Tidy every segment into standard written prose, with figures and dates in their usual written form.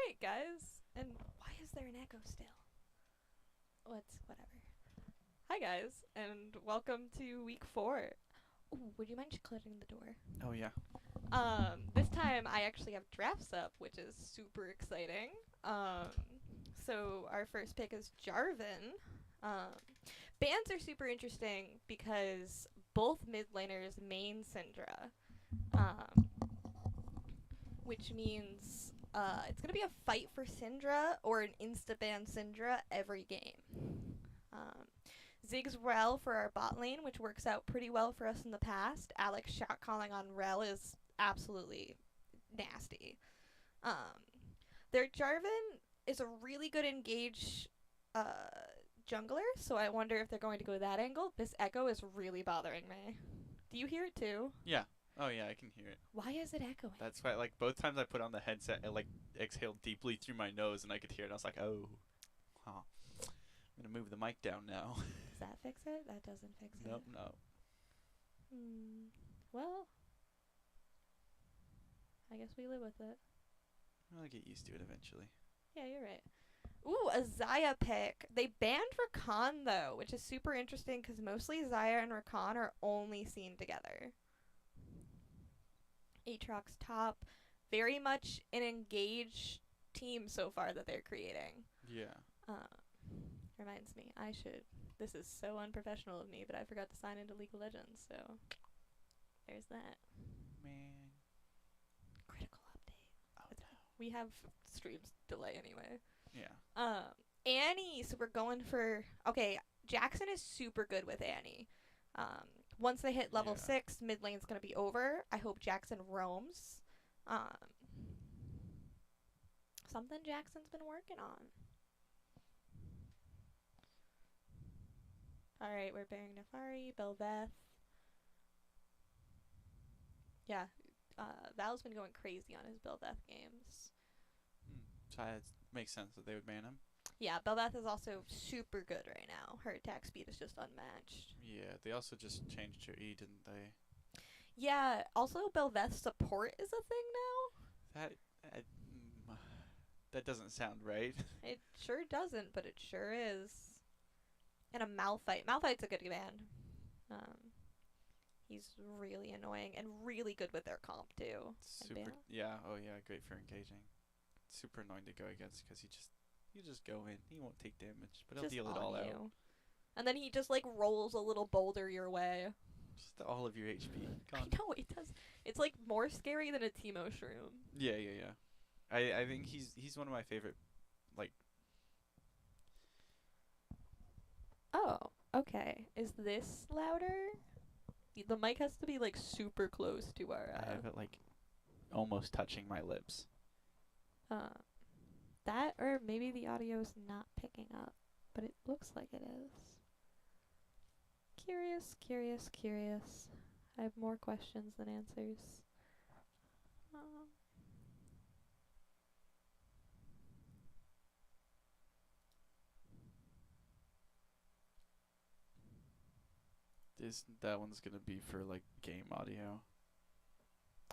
Alright, guys. And why is there an echo still? Whatever. Hi, guys, and welcome to week 4. Ooh, would you mind closing the door? Oh yeah. This time I actually have drafts up, which is super exciting. Um, so our first pick is Jarvan. Um, Bans are super interesting because both mid laners main Syndra. Um, which means it's going to be a fight for Syndra or an insta-ban Syndra every game. Um, Ziggs Rel for our bot lane, which works out pretty well for us in the past. Alex shot calling on Rel is absolutely nasty. Um, their Jarvan is a really good engage jungler, so I wonder if they're going to go that angle. This echo is really bothering me. Do you hear it too? Yeah. Oh yeah, I can hear it. Why is it echoing? That's why, like, both times I put on the headset, it like exhaled deeply through my nose, and I could hear it. I was like, oh, huh. I'm gonna move the mic down now. Does that fix it? That doesn't fix it. Nope, no. Well, I guess we live with it. I'll get used to it eventually. Yeah, you're right. Ooh, a Zaya pick. They banned Rakan though, which is super interesting because mostly Zaya and Rakan are only seen together. Aatrox top, very much an engaged team so far that they're creating. Yeah. Uh, reminds me, I should. This is so unprofessional of me, but I forgot to sign into League of Legends, so there's that. Man. Critical update. Oh no. We have streams delay anyway. Yeah. Annie. So we're going for. Okay, Jackson is super good with Annie. Once they hit level Yeah. 6, mid lane's gonna be over. I hope Jackson roams. Um, something Jackson's been working on. All right, we're bearing Nefari, Belveth. Yeah, Val's been going crazy on his Belveth games. So it makes sense that they would ban him. Yeah, Belveth is also super good right now. Her attack speed is just unmatched. Yeah. They also just changed your E, didn't they? Yeah, also Belveth's support is a thing now. That. Uh, mm, that doesn't sound right. It sure doesn't, but it sure is. And a Malphite. Malphite's a good command. He's really annoying and really good with their comp too. Super. Yeah. Oh yeah. Great for engaging. Super annoying to go against because you just go in. He won't take damage, but he'll Just deal it on all you. out. And then he just like rolls a little boulder your way. Just all of your HP I gone. know it does. It's like more scary than a Teemo shroom. Yeah, yeah, yeah. I think he's one of my favorite. Like, Oh, okay. Is this louder? The mic has to be like super close to our. I have it like almost touching my lips. That or maybe the audio is not picking up, but it looks like it is. Curious, curious, curious. I have more questions than answers. That one's gonna be for like game audio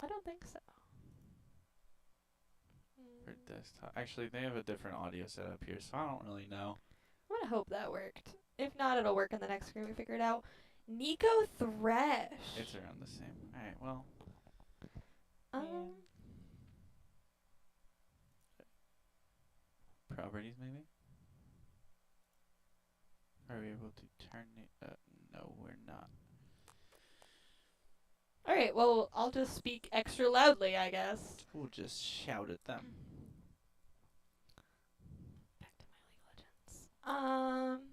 I don't think so. or desktop. Actually, they have a different audio setup here, so I don't really know. I'm gonna hope that worked. If not, it'll work in the next screen we figure it out. Nico Thresh. It's around the same. All right, well. Properties maybe. Are we able to turn it? No, we're not. Alright, well, I'll just speak extra loudly, I guess. We'll just shout at them. Back to my League Legends.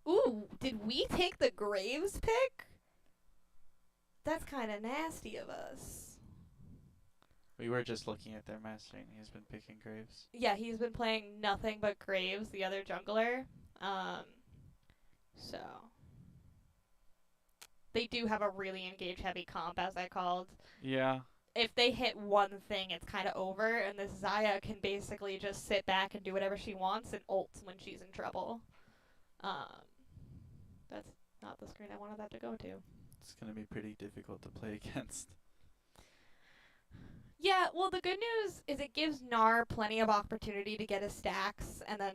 Ooh, did we take the Graves pick? That's kind of nasty of us. We were just looking at their mastering. He's been picking Graves. Yeah, he's been playing nothing but Graves, the other jungler. So they do have a really engage heavy comp, as I called. Yeah. If they hit one thing, it's kind of over, and this Zaya can basically just sit back and do whatever she wants and ult when she's in trouble. That's not the screen I wanted that to go to. It's gonna be pretty difficult to play against. Yeah, well, the good news is it gives Nar plenty of opportunity to get his stacks and then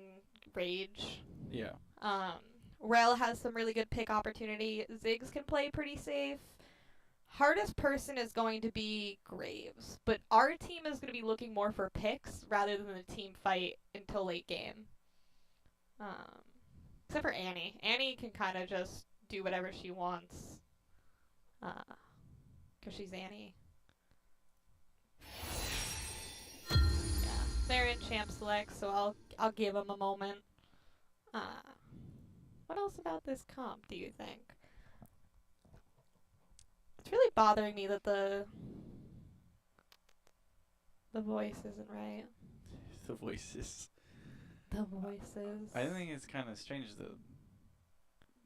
rage. Yeah. Um, Rel has some really good pick opportunity. Ziggs can play pretty safe. Hardest person is going to be Graves, but our team is going to be looking more for picks rather than the team fight until late game. Um, except for Annie. Annie can kind of just do whatever she wants. Because she's Annie. Yeah, they're in champ select, so I'll give them a moment. Uh, what else about this comp do you think? It's really bothering me that the voice isn't right. The voices. The voices. I think it's kind of strange that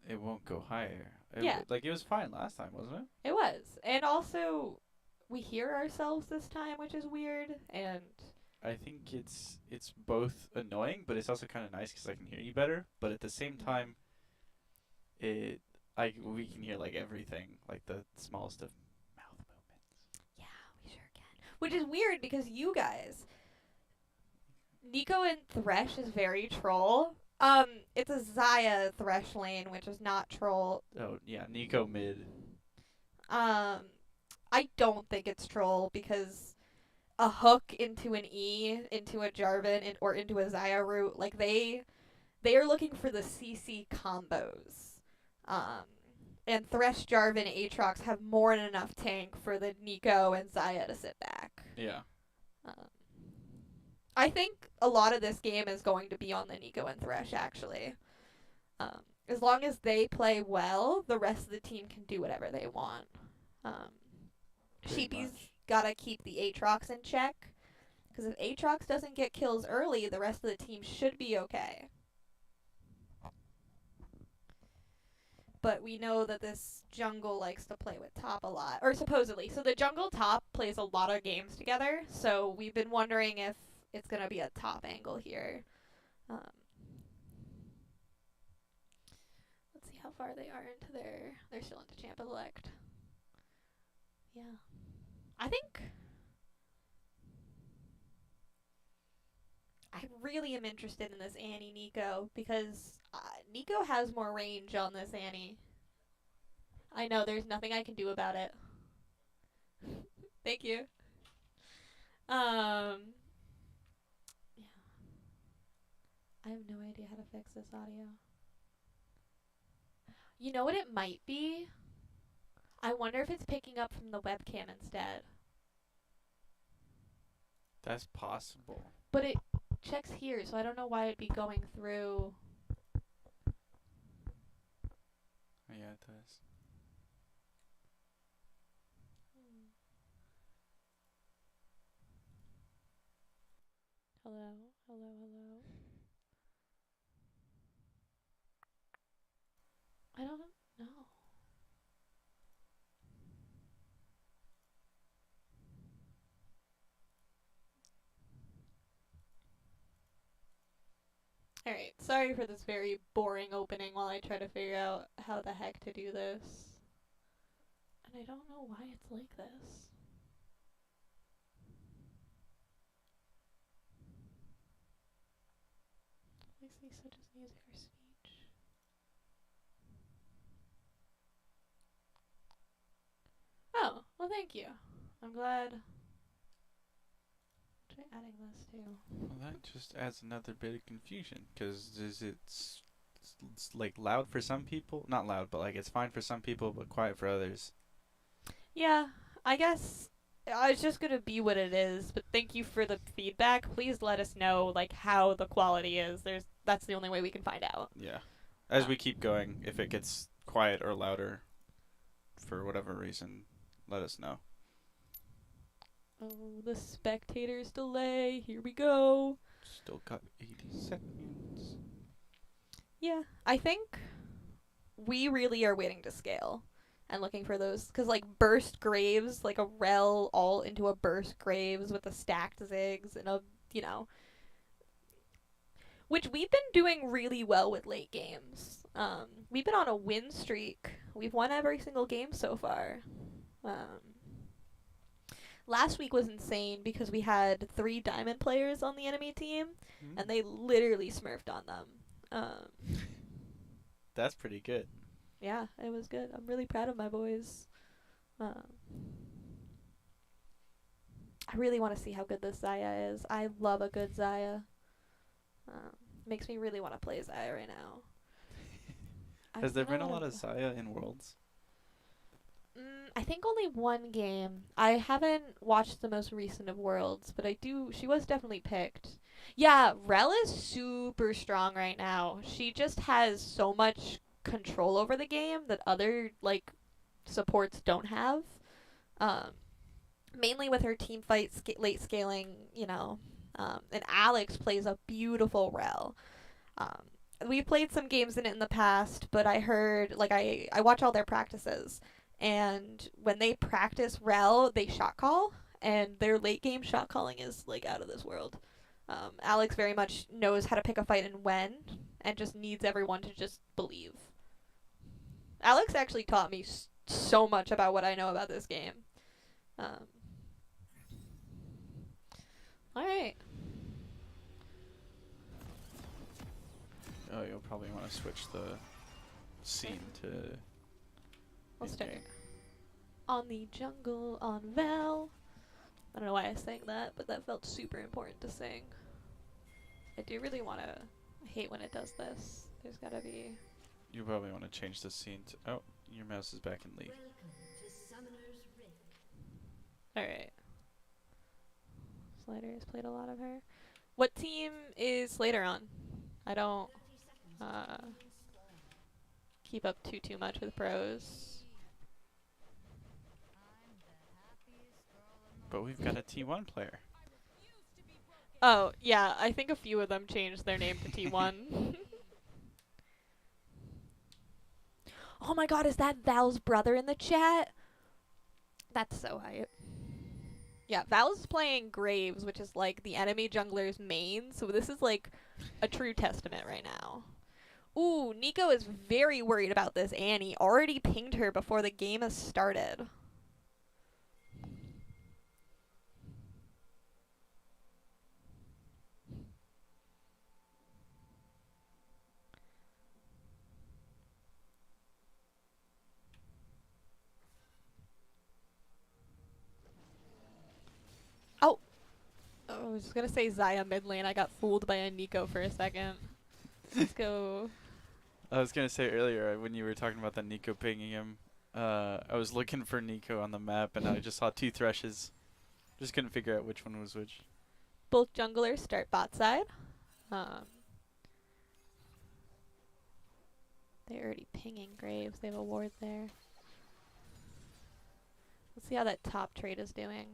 it won't go higher. Yeah. Like it was fine last time, wasn't it? It was. And also we hear ourselves this time, which is weird, and I think it's both annoying, but it's also kind of nice because I can hear you better. But at the same time, it we can hear like everything, like the smallest of mouth movements. yeah, we sure can. Which is weird because you guys, Nico and Thresh is very troll. It's a Zaya Thresh lane, which is not troll. Oh yeah, Nico mid. Um, I don't think it's troll because a hook into an E, into a Jarvan, or into a Zaya route, like they are looking for the CC combos. Um, and Thresh, Jarvan, Aatrox have more than enough tank for the Nico and Zaya to sit back. Yeah. Um, I think a lot of this game is going to be on the Nico and Thresh, actually. As long as they play well, the rest of the team can do whatever they want. Um, Sheepy's gotta keep the Aatrox in check, because if Aatrox doesn't get kills early, the rest of the team should be okay. But we know that this jungle likes to play with top a lot, or supposedly. So the jungle top plays a lot of games together, so we've been wondering if it's going to be a top angle here. Let's see how far they are into they're still into champ elect. Yeah. I think I really am interested in this Annie Nico because Nico has more range on this Annie. I know there's nothing I can do about it. Thank you. Yeah. I have no idea how to fix this audio. You know what it might be? I wonder if it's picking up from the webcam instead. That's possible. But it checks here, so I don't know why it'd be going through. Yeah, it does. Hello, hello, hello. I don't know. Alright, sorry for this very boring opening while I try to figure out how the heck to do this. And I don't know why it's like this. Lisa just music or speech. Oh, well thank you. I'm glad. Try adding this too. Well, that just adds another bit of confusion because it's like loud for some people, not loud, but like it's fine for some people, but quiet for others. Yeah, I guess it's just gonna be what it is. But thank you for the feedback. Please let us know like how the quality is. That's the only way we can find out. Yeah. As we keep going, if it gets quiet or louder, for whatever reason, let us know. Oh, the spectators delay. Here we go. Still got 80 seconds. Yeah, I think we really are waiting to scale and looking for those because like burst graves, like a rel all into a burst graves with a stacked zigs and a which we've been doing really well with late games. We've been on a win streak. We've won every single game so far. Last week was insane because we had 3 diamond players on the enemy team, Hmm. and they literally smurfed on them. That's pretty good. Yeah, it was good. I'm really proud of my boys. Um, I really want to see how good this Zaya is. I love a good Zaya. Makes me really want to play Zaya right now. Has there been a lot of Zaya in Worlds? I think only one game. I haven't watched the most recent of Worlds, but I do. She was definitely picked. Yeah, Rel is super strong right now. She just has so much control over the game that other like supports don't have. Um, Mainly with her team fight late scaling, and Alex plays a beautiful Rel. Um, we played some games in it in the past, but I heard like I watch all their practices, and when they practice Rel, they shot call, and their late game shot calling is like out of this world. Alex very much knows how to pick a fight and when, and just needs everyone to just believe. Alex actually taught me so much about what I know about this game. Um, all right. Oh, you'll probably want to switch the scene to. Let's start. in-game. On the jungle, on Val. I don't know why I sang that, but that felt super important to sing. I do really want to. I hate when it does this. There's gotta be. You probably want to change the scene to. Oh, your mouse is back in League. Alright. Slater has played a lot of her. What team is Slater on? I don't keep up too much with pros. But we've got a T1 player. Oh, yeah, I think a few of them changed their name to T1. Oh my god, is that Val's brother in the chat? That's so hype. Yeah, Val's playing Graves, which is like the enemy jungler's main, so this is like a true testament right now. Ooh, Nico is very worried about this Annie. Already pinged her before the game has started. Oh! I was gonna say Zaya mid lane. I got fooled by a Nico for a second. Let's go. I was gonna say earlier when you were talking about the Nico pinging him, I was looking for Nico on the map and I just saw 2 Threshes. Just couldn't figure out which one was which. Both junglers start bot side. They're already pinging Graves. They have a ward there. Let's see how that top trade is doing.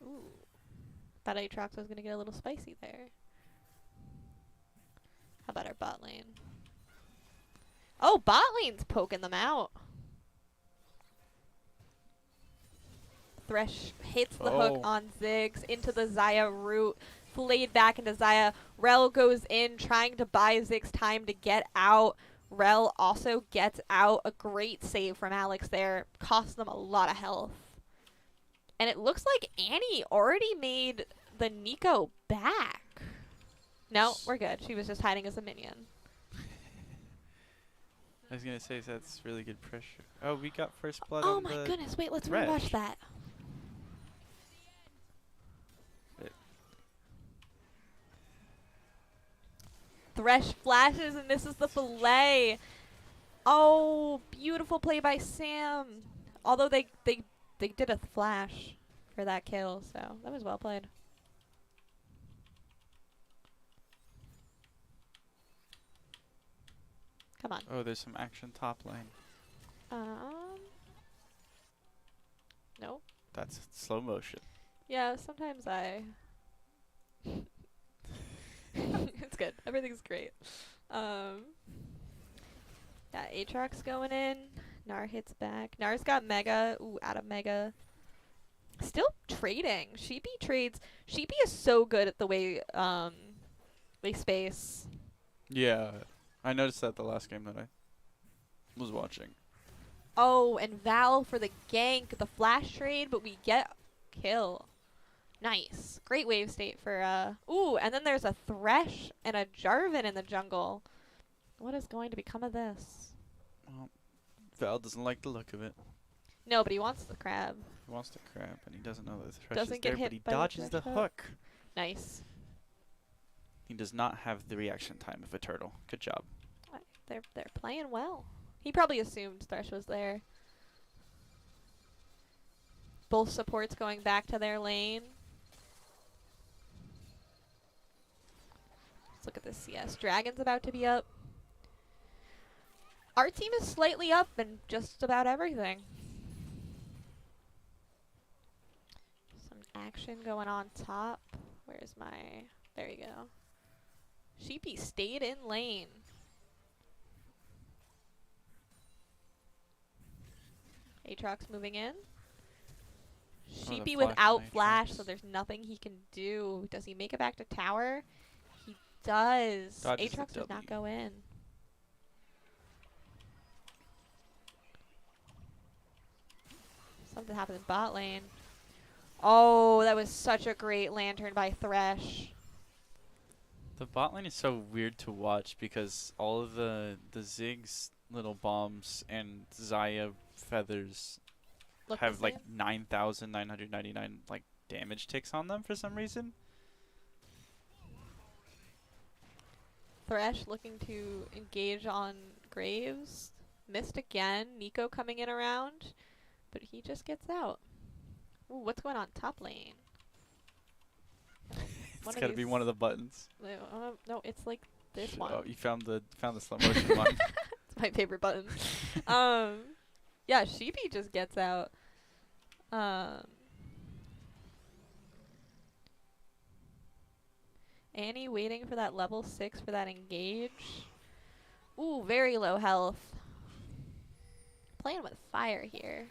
Ooh. Thought Aatrox was going to get a little spicy there. How about our bot lane? Oh, bot lane's poking them out. Thresh hits the hook on Ziggs into the Zaya root. Flayed back into Zaya. Rel goes in, trying to buy Ziggs time to get out. Rel also gets out. A great save from Alex there. Cost them a lot of health. And it looks like Annie already made the Nico back. No, we're good. She was just hiding as a minion. I was gonna say that's really good pressure. Oh, we got first blood. Oh on my the goodness! Wait, let's Thresh. rewatch that. Thresh flashes and misses the fillet. Oh, beautiful play by Sam. Although they did a flash for that kill, so that was well played. Come on. Oh, there's some action top lane. No. That's slow motion. Yeah, sometimes I. It's good. Everything's great. Yeah, Aatrox going in. Gnar hits back. Gnar's got Mega. Ooh, out of Mega. Still trading. Sheepy trades. Sheepy is so good at the way they space. Yeah, I noticed that the last game that I was watching. Oh, and Val for the gank, the flash trade, but we get kill. Nice. Great wave state for, ooh, and then there's a Thresh and a Jarvan in the jungle. What is going to become of this? Well, Val doesn't like the look of it. No, but he wants the crab. He wants the crab, and he doesn't know that the Thresh Doesn't is get there, hit but he by the dodges the Thresh hook. hook. Nice. He does not have the reaction time of a turtle. Good job. They're playing well. He probably assumed Thresh was there. Both supports going back to their lane. Let's look at this CS. Dragon's about to be up. Our team is slightly up in just about everything. Some action going on top. Where's my... There you go. Sheepy stayed in lane. Aatrox moving in. Sheepy without flash, so there's nothing he can do. Does he make it back to tower? He does. Aatrox does not go in. Something happened in bot lane. Oh, that was such a great lantern by Thresh. The bot lane is so weird to watch because all of the Ziggs little bombs and Xayah feathers have like 9,999 like damage ticks on them for some reason. Thresh looking to engage on Graves. Missed again. Nico coming in around, but he just gets out. Ooh, what's going on top lane? It's gotta be one of the buttons. No, it's like this one. Oh, you found the slow motion one. It's my favorite button. Yeah, Sheepy just gets out. Annie waiting for that level 6 for that engage. Ooh, very low health. Playing with fire here.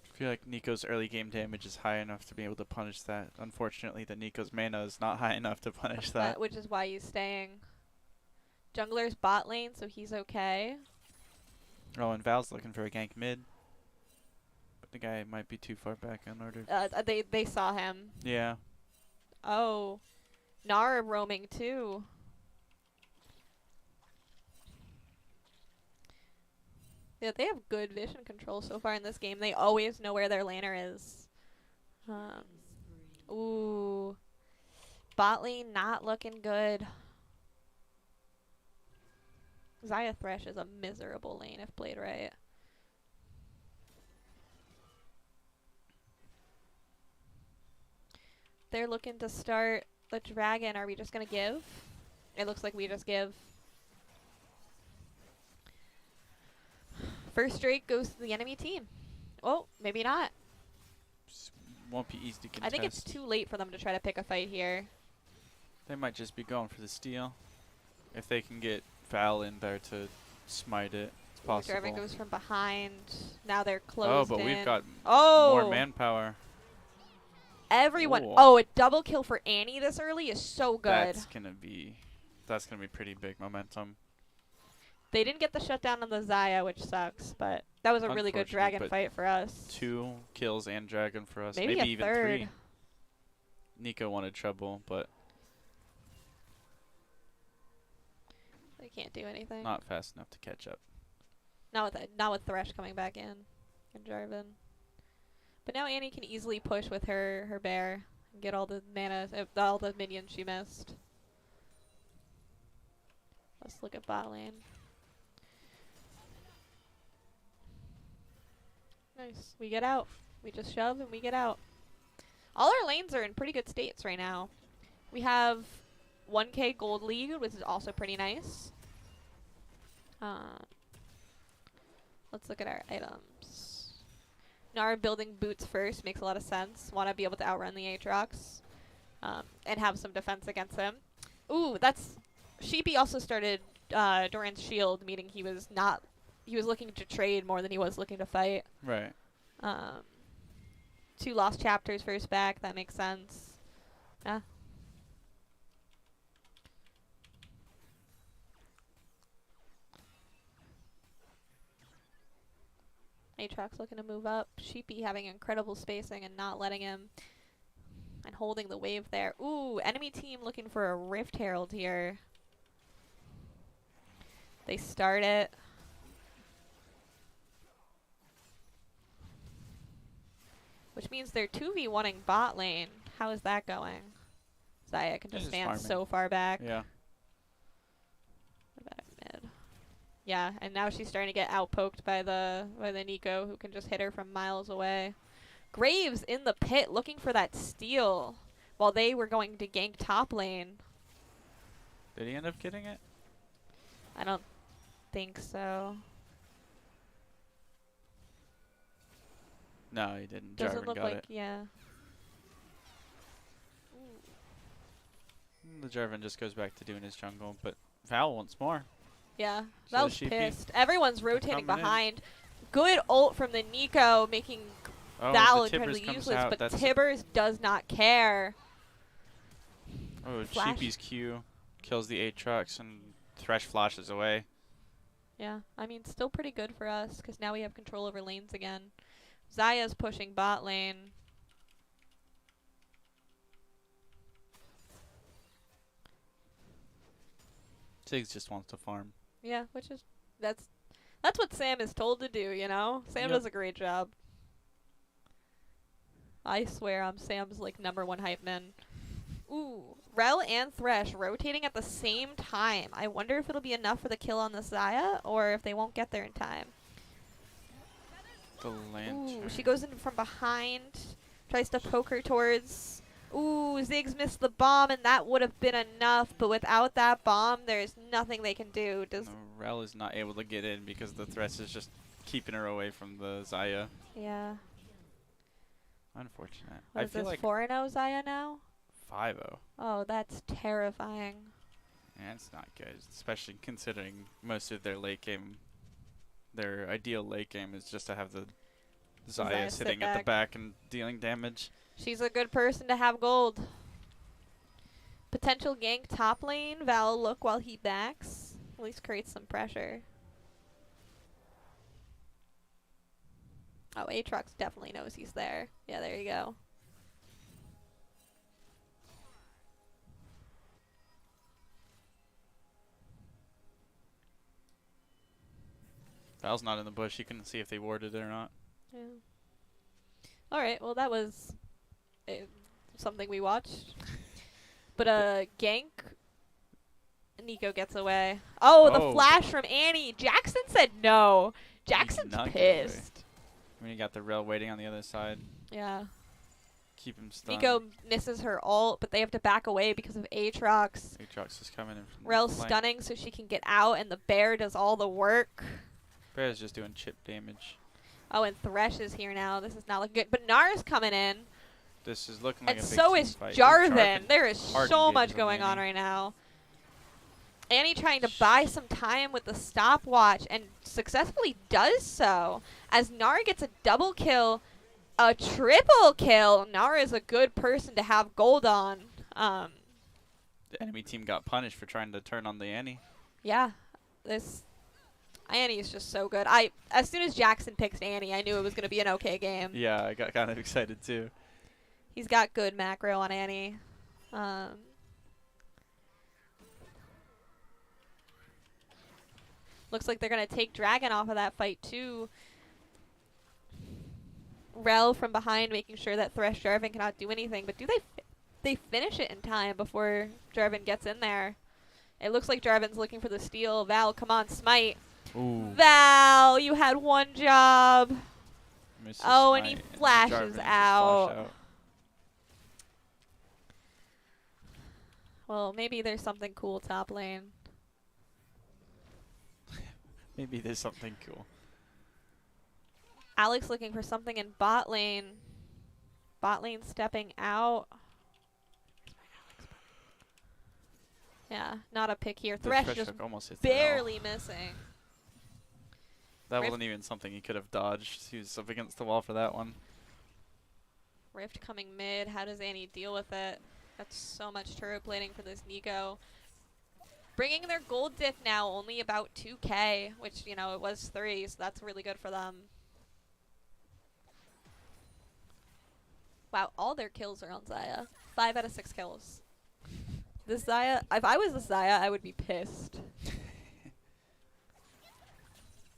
I feel like Nico's early game damage is high enough to be able to punish that. Unfortunately, the Nico's mana is not high enough to punish that. Which is why he's staying. Jungler's bot lane, so he's okay. Oh, and Val's looking for a gank mid. But the guy might be too far back in order. They saw him. Yeah. Oh. Nara roaming too. Yeah, they have good vision control so far in this game. They always know where their laner is. Ooh. Bot lane not looking good. Xayah Thresh is a miserable lane if played right. They're looking to start the dragon. Are we just going to give? It looks like we just give. First Drake goes to the enemy team. Oh, maybe not. Won't be easy to contest. I think it's too late for them to try to pick a fight here. They might just be going for the steal. If they can get Val in there to smite it, it's possible. Jarvan goes from behind. Now they're closed Oh, but in. we've got more more manpower. Everyone. Ooh. Oh, a double kill for Annie this early is so good. That's gonna be pretty big momentum. They didn't get the shutdown on the Xayah, which sucks, but that was a really good dragon fight for us. 2 kills and dragon for us. Maybe even third. 3. Nico wanted trouble, but they can't do anything. not fast enough to catch up. Not with Thresh coming back in and Jarvan. But now Annie can easily push with her bear and get all the mana, all the minions she missed. Let's look at bot lane. Nice. We get out. We just shove and we get out. All our lanes are in pretty good states right now. We have 1K gold lead, which is also pretty nice. Let's look at our items. Nara building boots first makes a lot of sense. Want to be able to outrun the Aatrox and have some defense against him. Ooh, that's... Sheepy also started Doran's shield, meaning he was looking to trade more than he was looking to fight. Right. 2 lost chapters first back. That makes sense. Yeah. Aatrox looking to move up. Sheepy having incredible spacing and not letting him. And holding the wave there. Ooh, enemy team looking for a Rift Herald here. They start it. Which means they're 2v1ing bot lane. How is that going? Xayah can just stand so far back. Yeah. Back mid. Yeah, and now she's starting to get outpoked by the Nico, who can just hit her from miles away. Graves in the pit looking for that steal while they were going to gank top lane. Did he end up getting it? I don't think so. No, he didn't. Doesn't Jarvan look got like, it. yeah. The Jarvan just goes back to doing his jungle, but Val wants more. Yeah, So Val's Sheepy. pissed. Everyone's rotating Coming in. behind. Good ult from the Nico, making Oh, Val the Tibbers incredibly comes useless, out. but That's Tibbers does not care. oh, Flash. Sheepy's Q kills the Aatrox and Thresh flashes away. Yeah, I mean, still pretty good for us, because now we have control over lanes again. Xayah's pushing bot lane. Ziggs just wants to farm. Yeah, which is, that's what Sam is told to do, you know? Sam Yep. does a great job. I swear I'm Sam's, like, #1 hype man. Ooh, Rel and Thresh rotating at the same time. I wonder if it'll be enough for the kill on the Xayah, or if they won't get there in time. The lantern. Ooh, she goes in from behind, tries to poke her towards. Ooh, Ziggs missed the bomb, and that would have been enough. But without that bomb, there's nothing they can do. Does No, Rel is not able to get in because the Thresh is just keeping her away from the Xayah. yeah? Unfortunate. What I is feel this, like 4-0 Xayah now? 5-0. Oh, that's terrifying. Yeah, it's not good, especially considering most of their late game, their ideal late game is just to have the Xayah Xayah sit sitting at the back and dealing damage. She's a good person to have gold. Potential gank top lane. Val look while he backs. At least creates some pressure. Oh, Aatrox definitely knows he's there. Yeah, there you go. Val's not in the bush. He couldn't see if they warded it or not. Yeah. All right. Well, that was something we watched. But gank. Nico gets away. Oh, the flash from Annie. Jackson said no. Jackson's not get away. pissed. I mean, you got the Rel waiting on the other side. Yeah. Keep him stunned. Nico misses her ult, but they have to back away because of Aatrox. Aatrox is coming in from Rel the flank. stunning so she can get out, and the bear does all the work. Bear's just doing chip damage. Oh, and Thresh is here now. This is not looking good. But Nara's coming in. This is looking like And a big so team is fight. Jarvan. There is hard so engagement much from going on Annie. right now. Annie trying to buy some time with the stopwatch and successfully does so. As Nara gets a double kill, a triple kill. Nara is a good person to have gold on. The enemy team got punished for trying to turn on the Annie. Yeah, this Annie is just so good. As soon as Jackson picked Annie, I knew it was going to be an okay game. Yeah, I got kind of excited too. He's got good macro on Annie. Looks like they're going to take Dragon off of that fight too. Rel from behind making sure that Thresh Jarvan cannot do anything. But do they finish it in time before Jarvan gets in there? It looks like Jarvan's looking for the steal. Val, come on, smite. Ooh. Val, you had one job. Misses Oh, and he smite, flashes Jarvan just out. flashed out. Well, maybe there's something cool top lane. Maybe there's something cool. Alex looking for something in bot lane. Bot lane stepping out. Yeah, not a pick here. The Thresh Thresh just hook almost hit the Rel. barely missing. That Rift- wasn't even something he could have dodged. He was up against the wall for that one. Rift coming mid. How does Annie deal with it? That's so much turret plating for this Nico. Bringing their gold diff now only about 2k, which, you know, it was 3, so that's really good for them. Wow, all their kills are on Xayah. 5 out of 6 kills. This Xayah, if I was the Xayah, I would be pissed.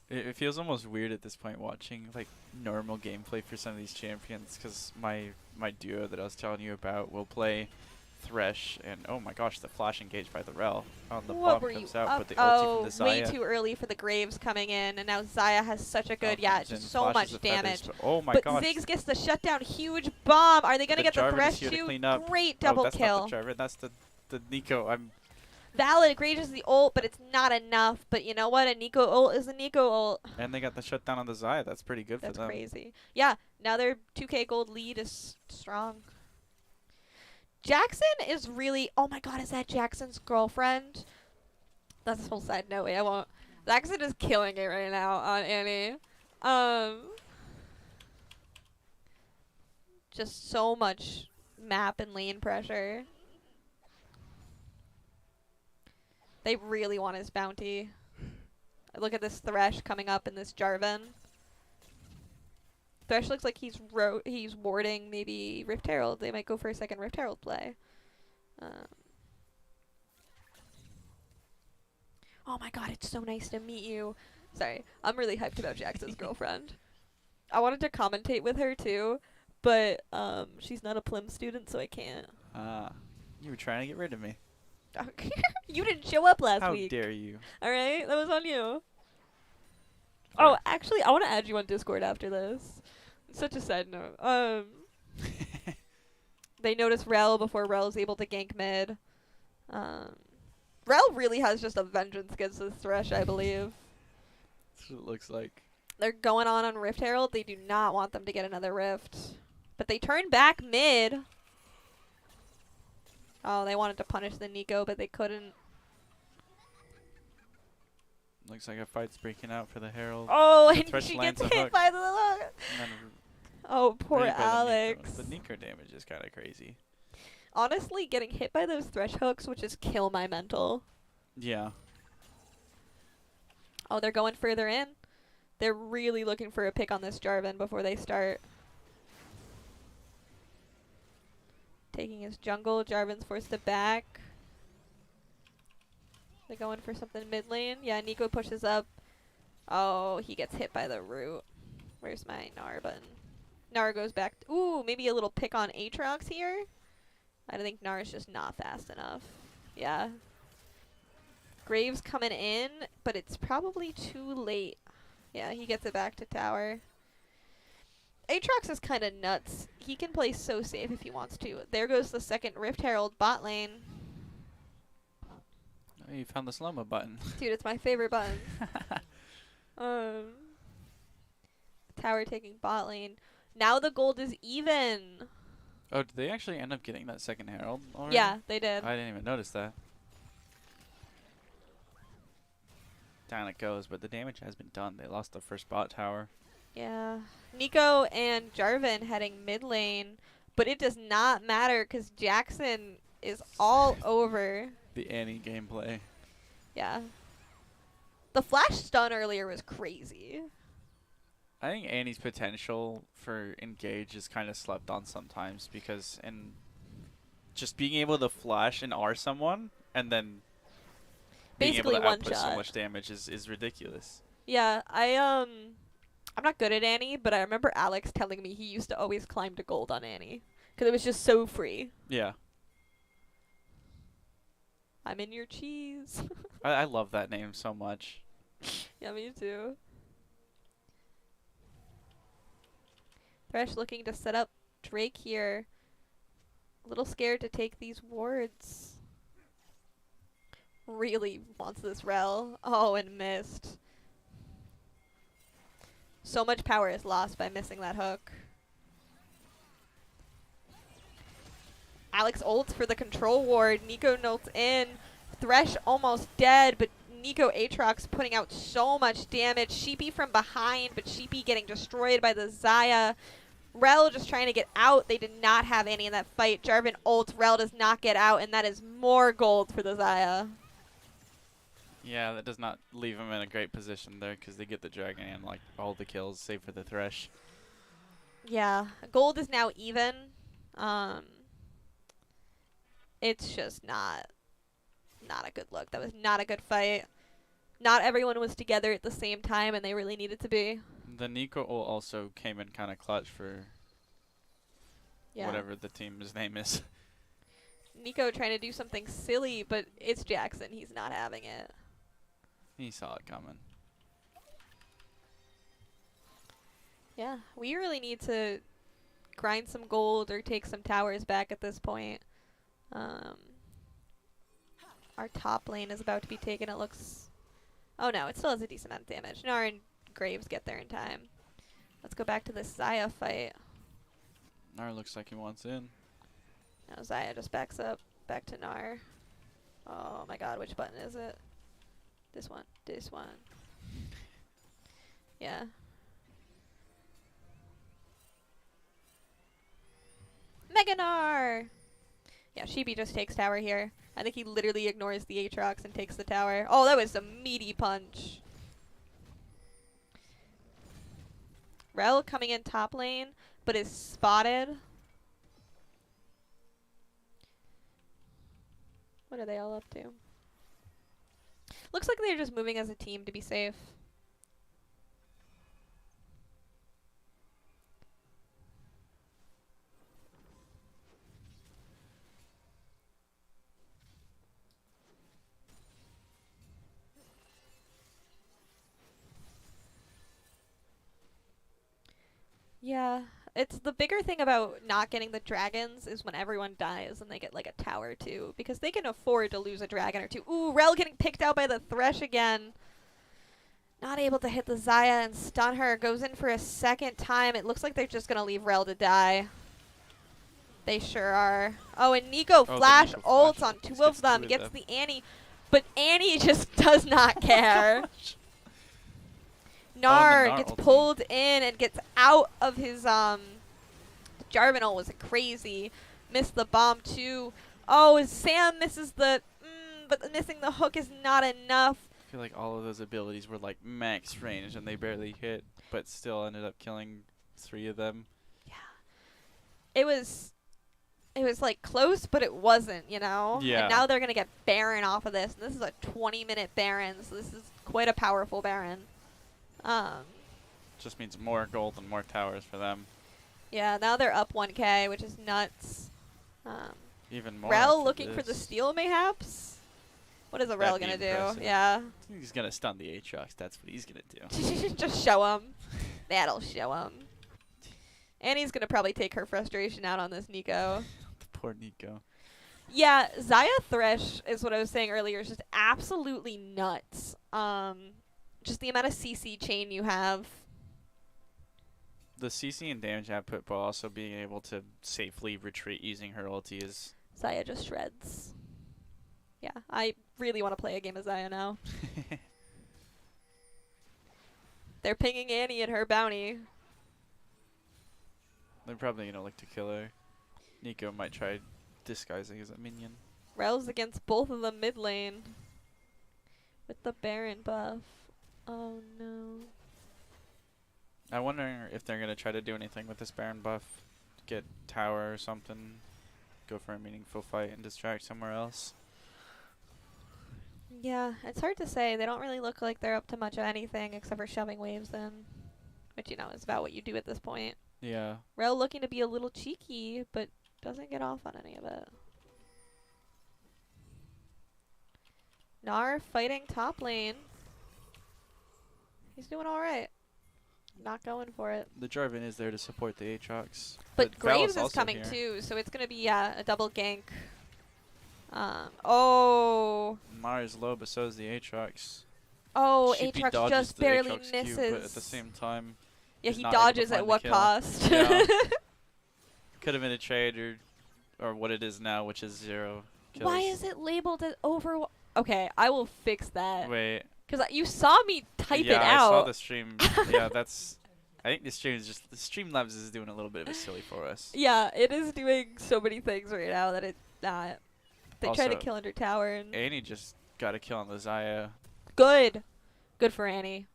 It feels almost weird at this point watching like normal gameplay for some of these champions, because my duo that I was telling you about will play Thresh, and oh my gosh, the flash engaged by the Rel on the What bomb were comes you out, up? but the ulti from the Way Xayah too early for the Graves coming in, and now Xayah has such a good, yeah, comes in, just so flashes much the feathers, damage. but oh my But gosh, Ziggs gets the shutdown, huge bomb. Are they gonna get the Jarvan is Thresh here to too? clean up. Great Oh, double that's kill. not the Jarvan, that's the Nico. Valid, great is the ult, but it's not enough. But you know what? A Nico ult is a Nico ult. And they got the shutdown on the Xayah. That's pretty good That's for them. crazy. Yeah, now their 2K gold lead is strong. Jackson is really... Oh my god, is that Jackson's girlfriend? That's a whole side note. Wait, I won't. Jackson is killing it right now on Annie. Just so much map and lane pressure. They really want his bounty. Look at this Thresh coming up in this Jarvan. Thresh looks like he's warding maybe Rift Herald. They might go for a second Rift Herald play. Oh my god, it's so nice to meet you. Sorry, I'm really hyped about Jackson's girlfriend. I wanted to commentate with her too, but she's not a Plim student, so I can't. You were trying to get rid of me. You didn't show up last How week. dare you? Alright, that was on you. Fair. Oh, actually, I want to add you on Discord after this. Such a side note. They notice Rel before Rel is able to gank mid. Rel really has just a vengeance against this Thresh, I believe. That's what it looks like. They're going on Rift Herald. They do not want them to get another Rift. But they turn back mid. Oh, they wanted to punish the Nico, but they couldn't. Looks like a fight's breaking out for the Herald. Oh, and Thresh she lands gets a hit hook. by the hook. And then Oh, poor right by Alex. The Nico damage is kind of crazy. Honestly, getting hit by those Thresh hooks would just kill my mental. Yeah. Oh, they're going further in. They're really looking for a pick on this Jarvan before they start. Taking his jungle. Jarvan's forced to back. They're going for something mid lane. Yeah, Nico pushes up. Oh, he gets hit by the root. Where's my Gnar button? Gnar goes back. Ooh, maybe a little pick on Aatrox here. I think Gnar is just not fast enough. Yeah. Graves coming in, but it's probably too late. Yeah, he gets it back to tower. Aatrox is kind of nuts. He can play so safe if he wants to. There goes the second Rift Herald bot lane. Oh, you found the slow-mo button. Dude, it's my favorite button. Tower taking bot lane. Now the gold is even. Oh, did they actually end up getting that second Herald already? Yeah, they did. I didn't even notice that. Down it goes, but the damage has been done. They lost the first bot tower. Yeah. Nico and Jarvan heading mid lane, but it does not matter because Jackson is all over. The Annie gameplay. Yeah. The flash stun earlier was crazy. I think Annie's potential for engage is kind of slept on sometimes, because in just being able to flash and R someone and then Basically being able to one output shot. so much damage is ridiculous. Yeah, I'm not good at Annie, but I remember Alex telling me he used to always climb to gold on Annie because it was just so free. Yeah. I'm in your cheese. I love that name so much. Yeah, me too. Thresh looking to set up Drake here. A little scared to take these wards. Really wants this Rel. Oh, and missed. So much power is lost by missing that hook. Alex ults for the control ward. Nico nults in. Thresh almost dead, but Nico Aatrox putting out so much damage. Sheepy from behind, but Sheepy getting destroyed by the Xayah. Rel just trying to get out. They did not have any in that fight. Jarvan ults. Rel does not get out, and that is more gold for the Xayah. Yeah, that does not leave them in a great position there, because they get the dragon and like all the kills, save for the Thresh. Yeah, gold is now even. Um, it's just not a good look. That was not a good fight. Not everyone was together at the same time, and they really needed to be. The Nico ult also came in kind of clutch for Yeah. whatever the team's name is. Nico trying to do something silly, but it's Jackson. He's not having it. He saw it coming. Yeah, we really need to grind some gold or take some towers back at this point. Our top lane is about to be taken. It looks... Oh no, it still has a decent amount of damage. Gnar and Graves get there in time. Let's go back to this Xayah fight. Gnar looks like he wants in. Now Xayah just backs up. Back to Gnar. Oh my god, which button is it? This one. This one. Yeah. Mega Gnar! Yeah, Sheepy just takes tower here. I think he literally ignores the Aatrox and takes the tower. Oh, that was a meaty punch. Rel coming in top lane, but is spotted. What are they all up to? Looks like they're just moving as a team to be safe. Yeah, it's the bigger thing about not getting the dragons is when everyone dies and they get like a tower too, because they can afford to lose a dragon or two. Ooh, Rel getting picked out by the Thresh again. Not able to hit the Xayah and stun her. Goes in for a second time. It looks like they're just going to leave Rel to die. They sure are. Oh, and Nico flash Nico ults flash on two gets of them. two of Gets them. the Annie. But Annie just does not care. Gnar Gnar gets ulti. pulled in and gets out of his Jarvan ult was crazy. Missed the bomb too. Oh, Sam misses the but missing the hook is not enough. I feel like all of those abilities were like max range and they barely hit, but still ended up killing 3 of them. Yeah. It was like close, but it wasn't, you know? Yeah. And now they're going to get Baron off of this. And this is a 20-minute Baron, so this is quite a powerful Baron. Just means more gold and more towers for them. Yeah, now they're up 1k, which is nuts. Even more. Rel after looking for the this. steal, mayhaps? What is a Rel That'd going be to do? impressive. Yeah. He's gonna stun the Aatrox. That's what he's gonna do. Just show him. That'll show him. Annie's going to probably take her frustration out on this Nico. The poor Nico. Yeah, Xayah Thresh is what I was saying earlier. Is just absolutely nuts. Just the amount of CC chain you have. The CC and damage output, but also being able to safely retreat using her ulti is... Xayah just shreds. Yeah, I really want to play a game of Xayah now. They're pinging Annie and her bounty. They're probably gonna look to kill her. Nico might try disguising as a minion. Rel's against both of them mid lane. With the Baron buff. Oh no. I wonder if they're gonna try to do anything with this Baron buff. Get tower or something. Go for a meaningful fight and distract somewhere else. Yeah, it's hard to say. They don't really look like they're up to much of anything except for shoving waves in. Which, you know, is about what you do at this point. Yeah. Rel looking to be a little cheeky, but doesn't get off on any of it. Gnar fighting top lane. He's doing alright. Not going for it. The Jarvan is there to support the Aatrox. But Val Graves is also coming here. too, so it's going to be a double gank. Oh. Mara's low, but so is the Aatrox. Oh, Sheepy Aatrox dodges just the barely Aatrox misses. Q, but at the same time, yeah, is he not able to dodges find at the what kill. cost? Yeah. Could have been a trade or what it is now, which is 0 kills. Why is it labeled as over? Okay, I will fix that. Wait. Because you saw me type yeah, it I out. saw the stream. Yeah, that's... I think the Streamlabs is doing a little bit of a silly for us. Yeah, it is doing so many things right now that it's not. They try to Also, kill under tower and Annie just got a kill on the Xayah. good for Annie.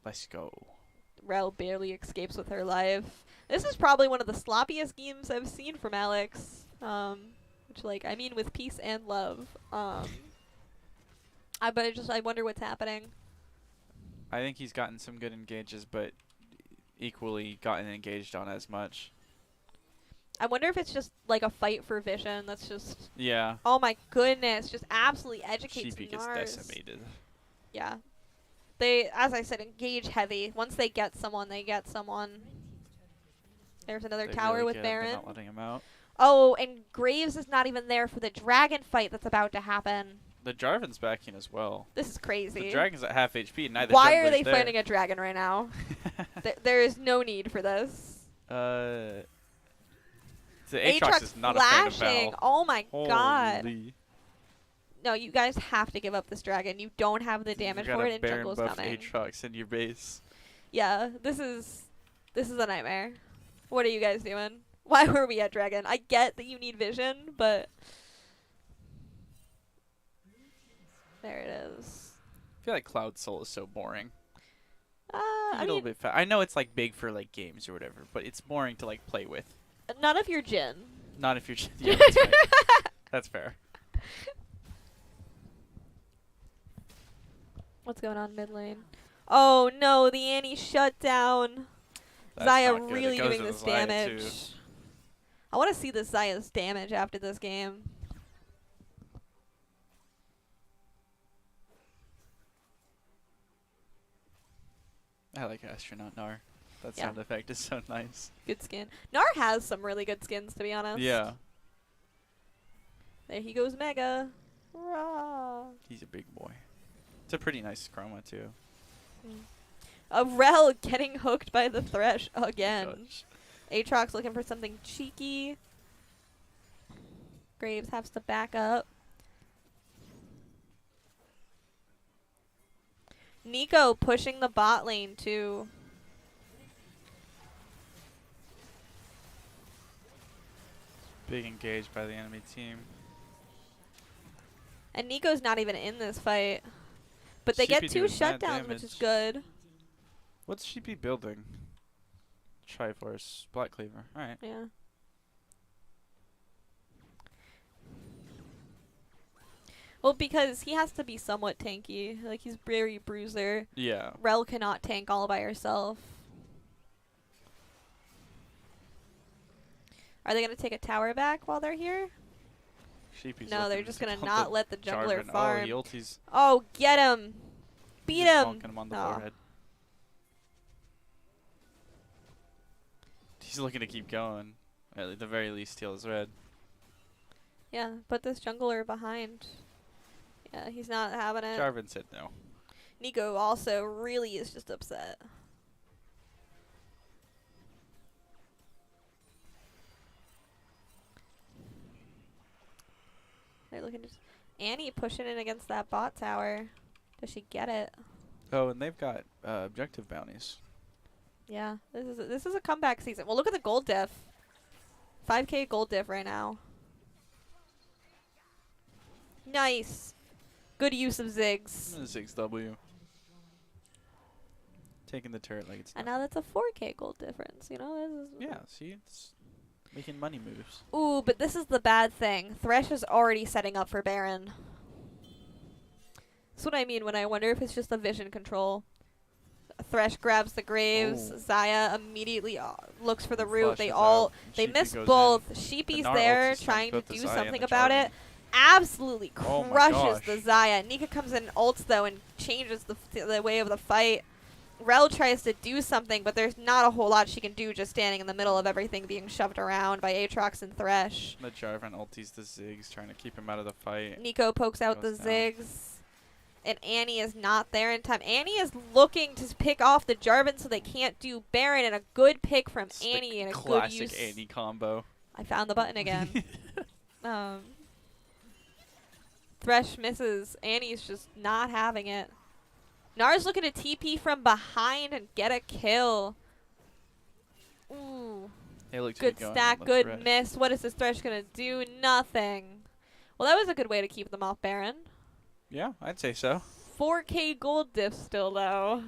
Let's go. Rel barely escapes with her life. This is probably one of the sloppiest games I've seen from Alex. Which, like, I mean with peace and love. I wonder what's happening. I think he's gotten some good engages, but equally gotten engaged on as much. I wonder if it's just like a fight for vision. That's just. Yeah. Oh my goodness! Just absolutely educates Sheepy gets Nars. decimated. Yeah. They, as I said, engage heavy. Once they get someone, they get someone. There's another They tower really with get him, they're Baron. not letting him out. Oh, and Graves is not even there for the dragon fight that's about to happen. The Jarvan's backing as well. This is crazy. The dragon's at half HP, and neither Why are jungler's they there. fighting a dragon right now? There is no need for this. The Aatrox is not flashing. a fan of Val. Oh my god. Holy. No, you guys have to give up this dragon. You don't have the damage You got for a it, and Baron jungle's buff coming. Aatrox in your base. Yeah, this is a nightmare. What are you guys doing? Why were we at dragon? I get that you need vision, but there it is. I feel like Cloud Soul is so boring. I A little bit I know it's like big for like games or whatever, but it's boring to like play with. none of your Jin. Not if you're. Yeah, that's right. That's fair. What's going on mid lane? Oh no, the Annie shut down. That's Zaya not good. It really goes doing to the this Zaya, damage. too. I want to see the Zaya's damage after this game. I like Astronaut Nar. That Yeah. sound effect is so nice. Good skin. Nar has some really good skins, to be honest. Yeah. There he goes, Mega. Rah. He's a big boy. It's a pretty nice chroma too. Rel getting hooked by the Thresh again. Gosh. Aatrox looking for something cheeky. Graves has to back up. Nico pushing the bot lane too. Big engage by the enemy team. And Nico's not even in this fight. But they Sheepy get 2 doing mad shutdowns, which is damage. good. What's she be building? Triforce, Black Cleaver. Alright. Yeah. Well, because he has to be somewhat tanky. Like, he's very bruiser. Yeah. Rel cannot tank all by herself. Are they going to take a tower back while they're here? Sheepy's No, they're looking just to going to dump not let the jungler Jarvan. farm. Oh, he ulties. Oh, get him! Beat He's him! bonking him on the Oh. forehead. He's looking to keep going. At the very least, steal his red. Yeah, put this jungler behind. Yeah, he's not having it. Jarvan said no. Nico also really is just upset. They're looking to... Annie pushing in against that bot tower. Does she get it? Oh, and they've got objective bounties. Yeah, this is a comeback season. Well, look at the gold diff. 5k gold diff right now. Nice. Good use of Ziggs. 6W. Taking the turret like it's And not. now that's a 4k gold difference, you know? This is Yeah, see? It's making money moves. Ooh, but this is the bad thing. Thresh is already setting up for Baron. That's what I mean when I wonder if it's just the vision control. Thresh grabs the Graves. Oh. Zaya immediately looks for the root. They Flushes all out. they Sheepy miss goes both. in. Sheepy's Gnar there ults is trying to both the do Zaya something and the about Jarvan. it. Absolutely Oh my crushes gosh. the Zaya. Nika comes in, ults though, and changes the way of the fight. Rel tries to do something, but there's not a whole lot she can do just standing in the middle of everything being shoved around by Aatrox and Thresh. The Jarvan ulties the Ziggs, trying to keep him out of the fight. Nico pokes out the Goes down. Ziggs. And Annie is not there in time. Annie is looking to pick off the Jarvan so they can't do Baron, and a good pick from It's Annie the and a good classic use. Annie combo. I found the button again. Thresh misses. Annie's just not having it. Nar's looking to TP from behind and get a kill. Ooh. They look to Good be going stack, on the good threat. miss. What is this Thresh going to do? Nothing. Well, that was a good way to keep them off Baron. Yeah, I'd say so. 4k gold diff still, though.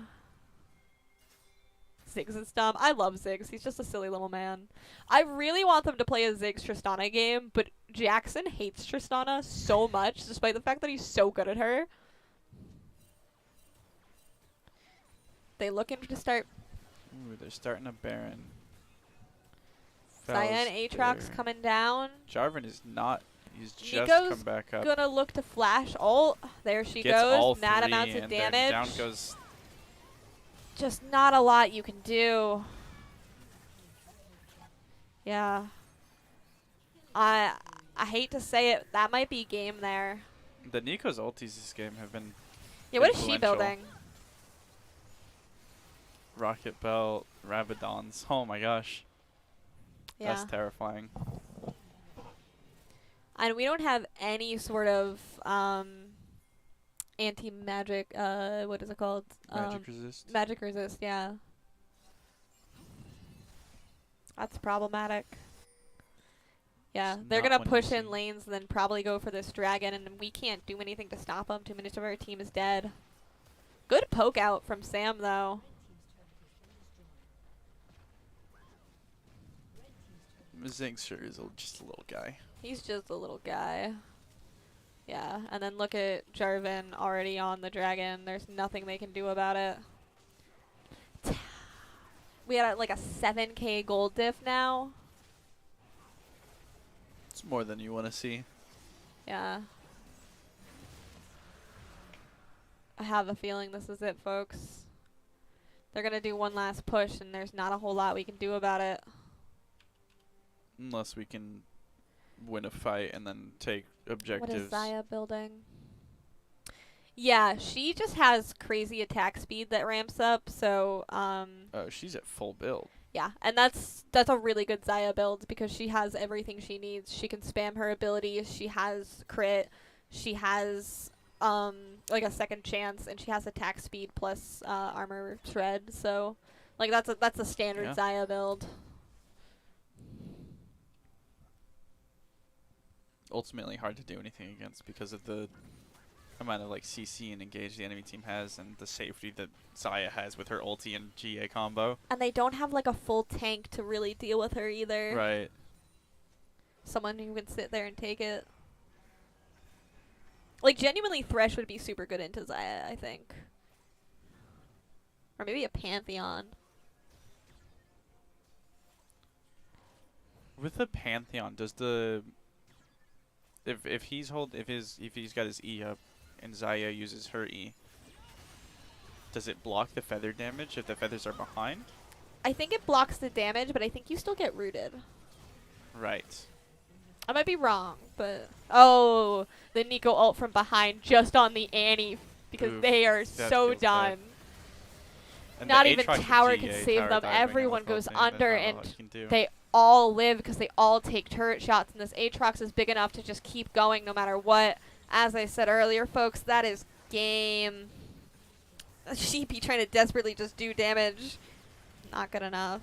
Ziggs is dumb. I love Ziggs. He's just a silly little man. I really want them to play a Ziggs Tristana game, but Jackson hates Tristana so much, despite the fact that he's so good at her. They looking to start. Ooh, they're starting a Baron. Xayah and Fells Aatrox there. coming down. Jarvan is not. He's just Nico's come back up. Gonna look to flash ult. There she Gets all goes. Mad three, amounts of and then damage. down goes. Just not a lot you can do. Yeah. I hate to say it, that might be game there. The Nico's ultis this game have been Yeah, what is she influential. building? Rocket Belt, Rabadons. Oh my gosh. Yeah. That's terrifying. And we don't have any sort of anti-magic, what is it called? Magic resist. Magic resist, yeah. That's problematic. Yeah, It's they're not gonna one you push in see. lanes and then probably go for this dragon, and we can't do anything to stop them. 2 minutes of our team is dead. Good poke out from Sam, though. Ziggs sure is just a little guy. He's just a little guy. Yeah, and then look at Jarvan already on the dragon. There's nothing they can do about it. We got like a 7k gold diff now. It's more than you want to see. Yeah. I have a feeling this is it, folks. They're going to do one last push, and there's not a whole lot we can do about it. Unless we can win a fight and then take objectives. What is Xayah building? Yeah, she just has crazy attack speed that ramps up, so Oh, she's at full build. yeah, and that's a really good Xayah build because she has everything she needs. She can spam her abilities, she has crit, she has like a second chance, and she has attack speed plus armor shred, so like that's a standard Yeah. Xayah build. Ultimately hard to do anything against because of the amount of like CC and engage the enemy team has and the safety that Xayah has with her ulti and GA combo. And they don't have like a full tank to really deal with her either. Right. Someone who can sit there and take it. Like, genuinely, Thresh would be super good into Xayah, I think. Or maybe a Pantheon. With the Pantheon, does the if he's got his E up and Xayah uses her E, does it block the feather damage if the feathers are behind? I think it blocks the damage, but I think you still get rooted. Right. I might be wrong, but... Oh, the Nico ult from behind just on the Annie because Oof, they are that so feels done. bad. And Not the even Aatrox tower GA can save tower them. diving on the Everyone full goes thing, there's under, not a and lot you can do. they all live because they all take turret shots, and this Aatrox is big enough to just keep going no matter what. As I said earlier, folks, that is game. Sheepy trying to desperately just do damage. Not good enough.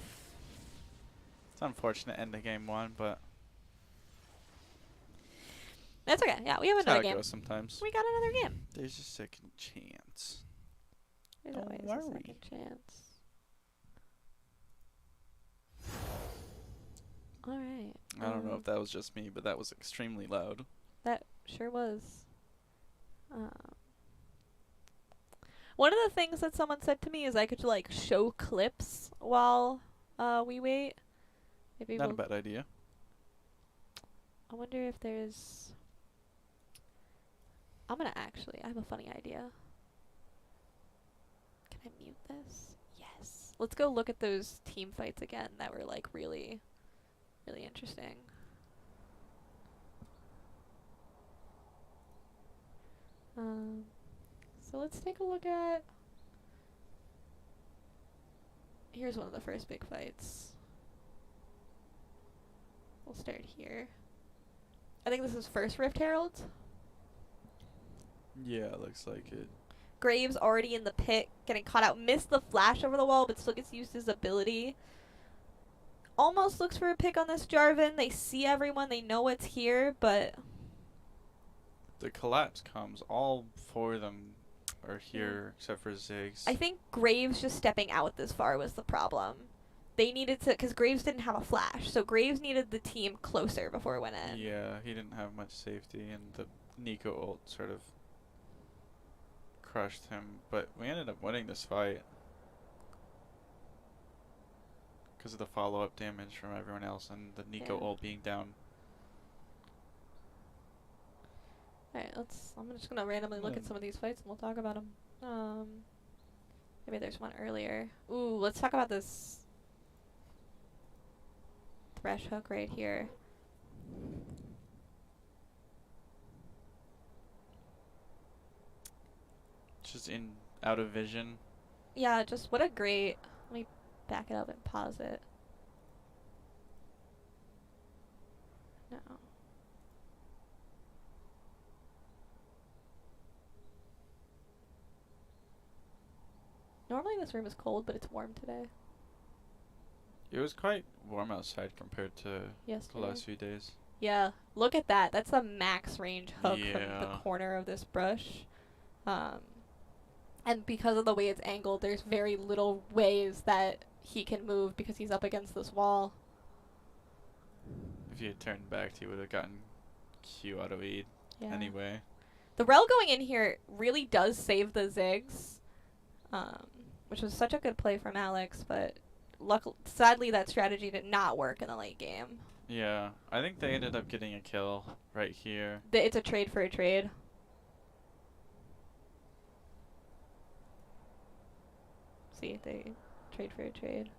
It's unfortunate end of game one, but That's okay. Yeah, we have that's how another it game. goes sometimes. We got another game. There's a second chance. There's Don't always a worry. second chance. All right. I don't know if that was just me, but that was extremely loud. That sure was. One of the things that someone said to me is I could like show clips while we wait. Maybe Not we'll a bad idea. I wonder if there's... I have a funny idea. Can I mute this? Yes. Let's go look at those team fights again that were like really, really interesting. So let's take a look at... Here's one of the first big fights. We'll start here. I think this is first Rift Herald. Yeah, looks like it. Graves already in the pit, getting caught out. Missed the flash over the wall, but still gets used his ability. Almost looks for a pick on this Jarvan. They see everyone. They know it's here, but... The collapse comes. All four of them or here except for Ziggs. I think Graves just stepping out this far was the problem. They needed to, because Graves didn't have a flash, so Graves needed the team closer before it went in. Yeah, he didn't have much safety, and the Nico ult sort of crushed him. But we ended up winning this fight because of the follow-up damage from everyone else and the Nico ult being down. Alright, I'm just gonna randomly look at some of these fights and we'll talk about them. Maybe there's one earlier. Ooh, let's talk about this Thresh hook right here. Just out of vision. Yeah, just what a great. Let me back it up and pause it. No. Normally this room is cold, but it's warm today. It was quite warm outside compared to Yesterday. the last few days. Yeah, look at that. That's the max range hook from the Yeah. corner of this brush. And because of the way it's angled, there's very little ways that he can move because he's up against this wall. If he had turned back, he would have gotten Q out of E anyway. The rel going in here really does save the Ziggs, which was such a good play from Alex, but sadly that strategy did not work in the late game. Yeah, I think they ended up getting a kill right here. It's a trade for a trade. See, they trade for a trade.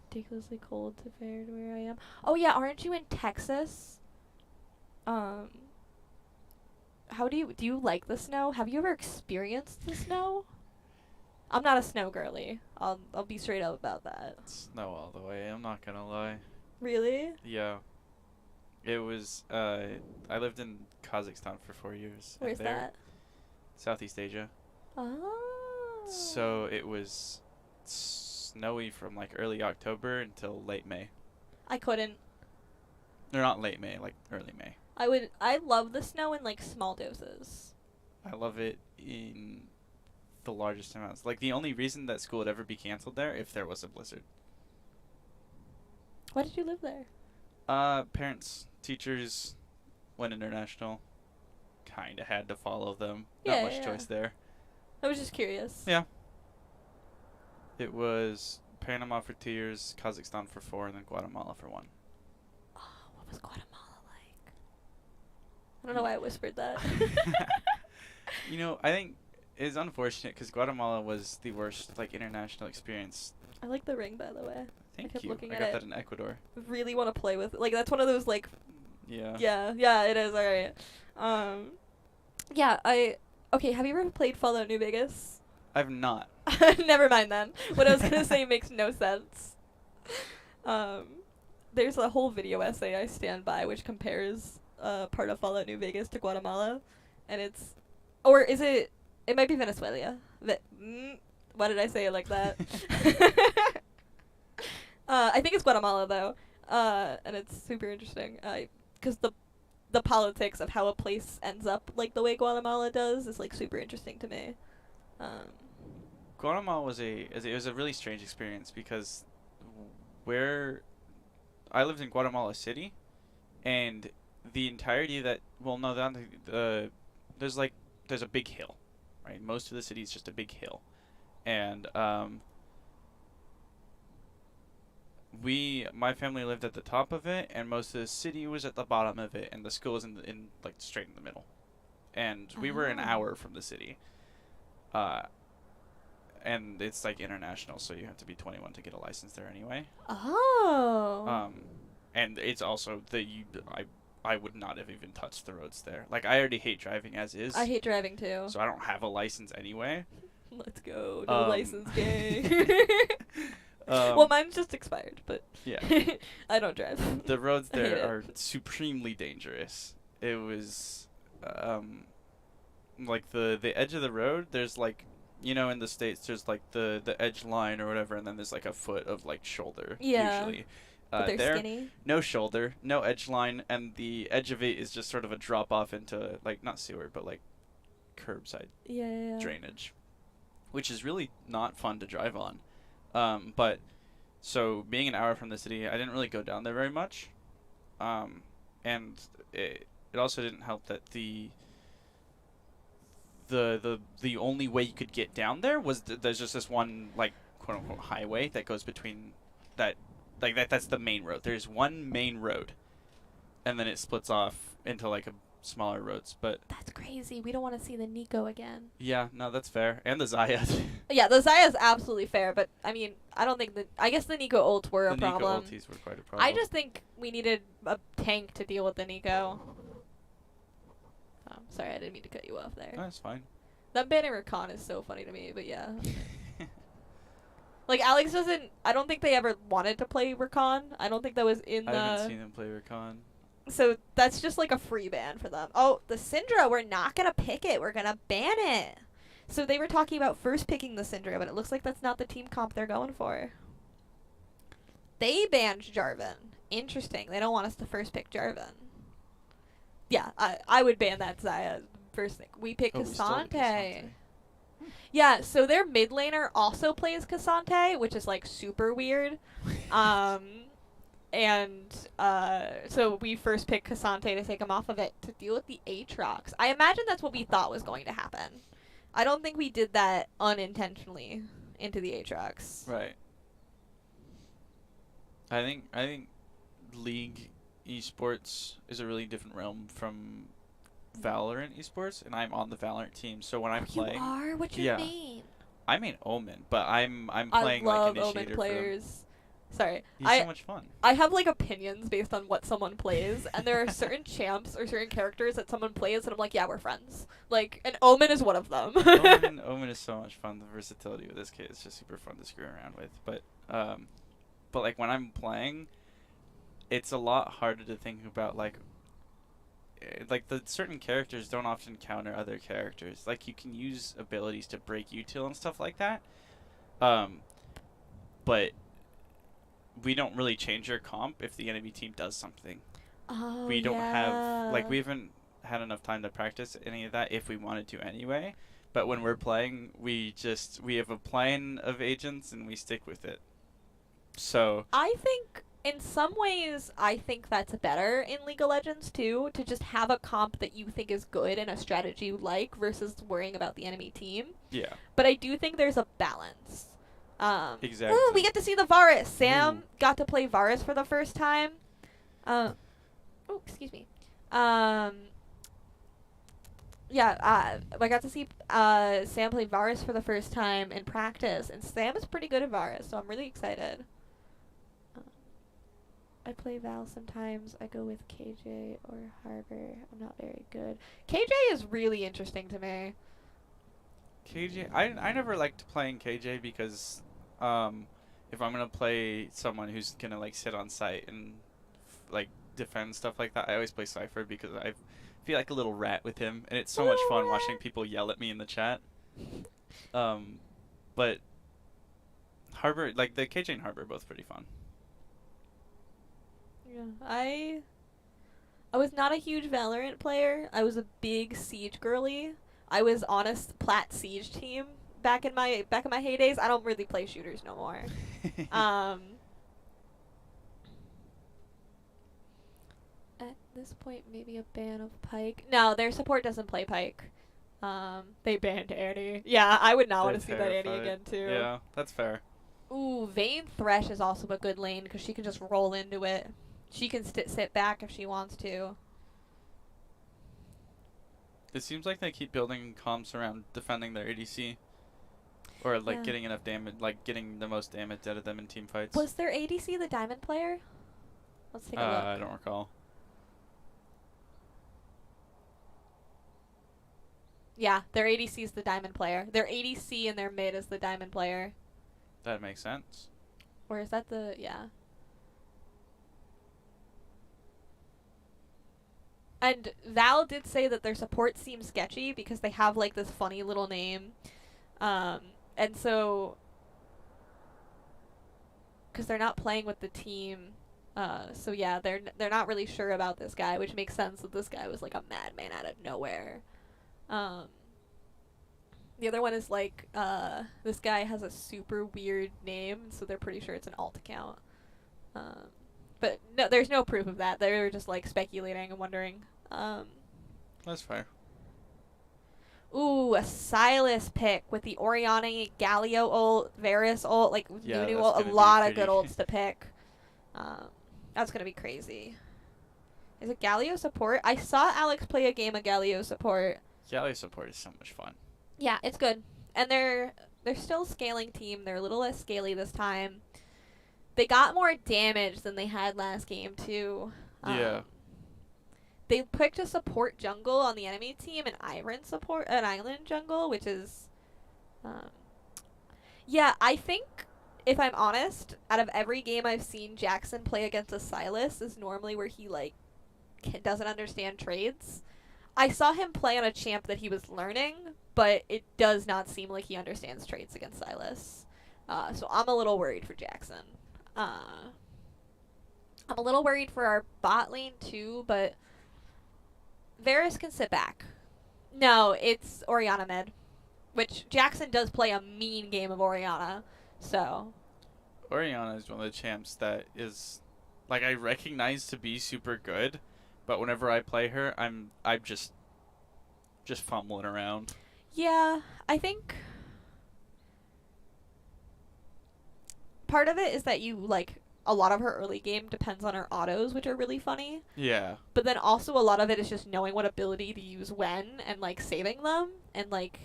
Ridiculously cold to fair to where I am. Oh yeah, aren't you in Texas? How do you like the snow? Have you ever experienced the snow? I'm not a snow girly. I'll be straight up about that. Snow all the way, I'm not gonna lie. Really? Yeah. It was, I lived in Kazakhstan for 4 years. Where's that? Southeast Asia. Oh. So it was snowy from like early October until late May. I couldn't. Or not late May, like early May. I love the snow in like small doses. I love it in the largest amounts. Like the only reason that school would ever be canceled there if there was a blizzard. Why did you live there? Parents, teachers went international. Kinda had to follow them. Yeah, Not much choice there. I was just curious. Yeah. It was Panama for 2 years, Kazakhstan for 4, and then Guatemala for 1. Oh, what was Guatemala like? I don't know why I whispered that. You know, I think it's unfortunate because Guatemala was the worst like international experience. I like the ring, by the way. Thank kept you. looking I at got it. that in Ecuador. Really want to play with it. Like, that's one of those, like... Yeah. Yeah, it is, alright. Yeah, okay, have you ever played Fallout New Vegas? I've not. Never mind then. What I was gonna say makes no sense. There's a whole video essay I stand by which compares part of Fallout New Vegas to Guatemala, and it's... Or is it... It might be Venezuela. Why did I say it like that? I think it's Guatemala, though. And it's super interesting. Because the politics of how a place ends up like the way Guatemala does is, like, super interesting to me. Guatemala was it was a really strange experience because where I lived in Guatemala City, and the entirety of that, well, no, there's a big hill, right? Most of the city is just a big hill, and my family lived at the top of it, and most of the city was at the bottom of it, and the school was in like straight in the middle, and we were an hour from the city, and it's like international, so you have to be 21 to get a license there anyway. Oh. And it's also I would not have even touched the roads there. Like, I already hate driving as is. I hate driving too. So I don't have a license anyway. Let's go. No license gang. Well, mine's just expired, but yeah. I don't drive. The roads there are supremely dangerous. It was like the edge of the road, there's like, you know, in the States there's like the edge line or whatever, and then there's like a foot of like shoulder usually. But they're there, skinny. no shoulder, no edge line, and the edge of it is just sort of a drop off into like, not sewer, but like curbside Yeah. drainage, which is really not fun to drive on. But so being an hour from the city, I didn't really go down there very much. And it also didn't help that the only way you could get down there was there's just this one like quote unquote highway that goes between that like that's the main road. There's one main road, and then it splits off into like a smaller roads. But That's crazy. We don't want to see the Nico again. yeah, no, that's fair. And the Zaya. Yeah, the Zaya is absolutely fair, but I mean, I don't think I guess the Nico ults were a The Nico problem. ultis were quite a problem. I just think we needed a tank to deal with the Nico. Sorry, I didn't mean to cut you off there. No, that's fine. That banner recon is so funny to me, but yeah. Like, Alex doesn't... I don't think they ever wanted to play recon. I don't think that was in the... I haven't seen them play Recon. So, that's just like a free ban for them. Oh, the Syndra, we're not gonna pick it. We're gonna ban it. So, they were talking about first picking the Syndra, but it looks like that's not the team comp they're going for. They banned Jarvan. Interesting. They don't want us to first pick Jarvan. Yeah, I would ban that Zaya first thing. We pick Cassante. Yeah, so their mid laner also plays Cassante, which is like super weird. So we first picked Cassante to take him off of it to deal with the Aatrox. I imagine that's what we thought was going to happen. I don't think we did that unintentionally into the Aatrox. Right. I think League esports is a really different realm from Valorant esports, and I'm on the Valorant team. So when I'm playing, you are? What's your name? I mean Omen, but I'm playing like Initiator. I love Omen players. Sorry, he's so much fun. I have like opinions based on what someone plays, and there are certain champs or certain characters that someone plays, and I'm like, yeah, we're friends. Like, and Omen is one of them. Omen is so much fun. The versatility with this kid is just super fun to screw around with. But like when I'm playing, it's a lot harder to think about like the certain characters don't often counter other characters. Like you can use abilities to break util and stuff like that. But we don't really change our comp if the enemy team does something. Oh, we don't have like we haven't had enough time to practice any of that if we wanted to anyway. But when we're playing, we have a plan of agents and we stick with it. So I think in some ways, I think that's better in League of Legends too, to just have a comp that you think is good and a strategy you like versus worrying about the enemy team. Yeah. But I do think there's a balance. Exactly. Ooh, we get to see the Varus. Sam got to play Varus for the first time. Oh, excuse me. Yeah, I got to see Sam play Varus for the first time in practice, and Sam is pretty good at Varus, so I'm really excited. I play Val sometimes. I go with KJ or Harbor. I'm not very good. KJ is really interesting to me. KJ, I never liked playing KJ because if I'm gonna play someone who's gonna like sit on site and like defend stuff like that, I always play Cypher because I feel like a little rat with him, and it's so much fun watching people yell at me in the chat. But Harbor, like the KJ and Harbor, are both pretty fun. Yeah, I was not a huge Valorant player. I was a big Siege girly. I was on a Plat Siege team back in my heydays. I don't really play shooters no more. At this point, maybe a ban of Pyke. No, their support doesn't play Pyke. They banned Annie. Yeah, I would not want to see that Annie again too. Yeah, that's fair. Ooh, Vayne Thresh is also a good lane because she can just roll into it. She can sit back if she wants to. It seems like they keep building comps around defending their ADC. Or like getting enough damage, like getting the most damage out of them in team fights. Was their ADC the diamond player? Let's take a look. I don't recall. Yeah, their ADC is the diamond player. Their ADC and their mid is the diamond player. That makes sense. Or is that the... yeah. And Val did say that their support seems sketchy because they have like this funny little name. And so... because they're not playing with the team. So yeah, they're not really sure about this guy, which makes sense that this guy was like a madman out of nowhere. The other one is like this guy has a super weird name, so they're pretty sure it's an alt account. Um, but no, there's no proof of that. They're just like speculating and wondering. Um, That's fair. Ooh, a Silas pick with the Oriana, Galio ult, Varus ult, like Yeah, Nunu that's ult. A gonna be lot of good pretty. ults to pick. Um, that's gonna be crazy. Is it Galio support? I saw Alex play a game of Galio support. Galley support is so much fun. Yeah, it's good, and they're still a scaling team. They're a little less scaly this time. They got more damage than they had last game too. Yeah. They picked a support jungle on the enemy team, an island jungle, which is, um, yeah. I think if I'm honest, out of every game I've seen Jackson play against a Silas is normally where he like doesn't understand trades. I saw him play on a champ that he was learning, but it does not seem like he understands trades against Silas. So I'm a little worried for Jackson. I'm a little worried for our bot lane too, but Varus can sit back. No, it's Oriana mid, which Jackson does play a mean game of Oriana. So Oriana is one of the champs that is, like, I recognize to be super good, but whenever I play her, I'm just fumbling around. yeah, I think part of it is that you like a lot of her early game depends on her autos, which are really funny. Yeah. But then also a lot of it is just knowing what ability to use when and like saving them. And like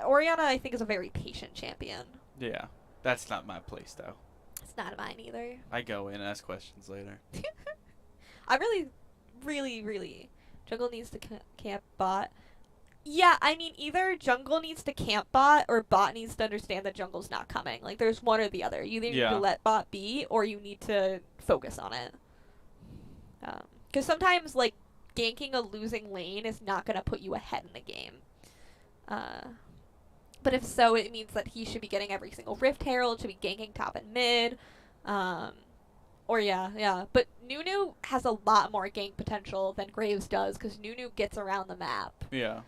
Oriana, I think is a very patient champion. Yeah. That's not my place though. It's not mine either. I go in and ask questions later. I really jungle needs to camp bot. Yeah, I mean either jungle needs to camp bot or bot needs to understand that jungle's not coming. Like there's one or the other. You either need to let bot be or you need to focus on it. Because sometimes like ganking a losing lane is not gonna put you ahead in the game. But if so, it means that he should be getting every single Rift Herald, should be ganking top and mid. Or yeah. But Nunu has a lot more gank potential than Graves does because Nunu gets around the map. Yeah.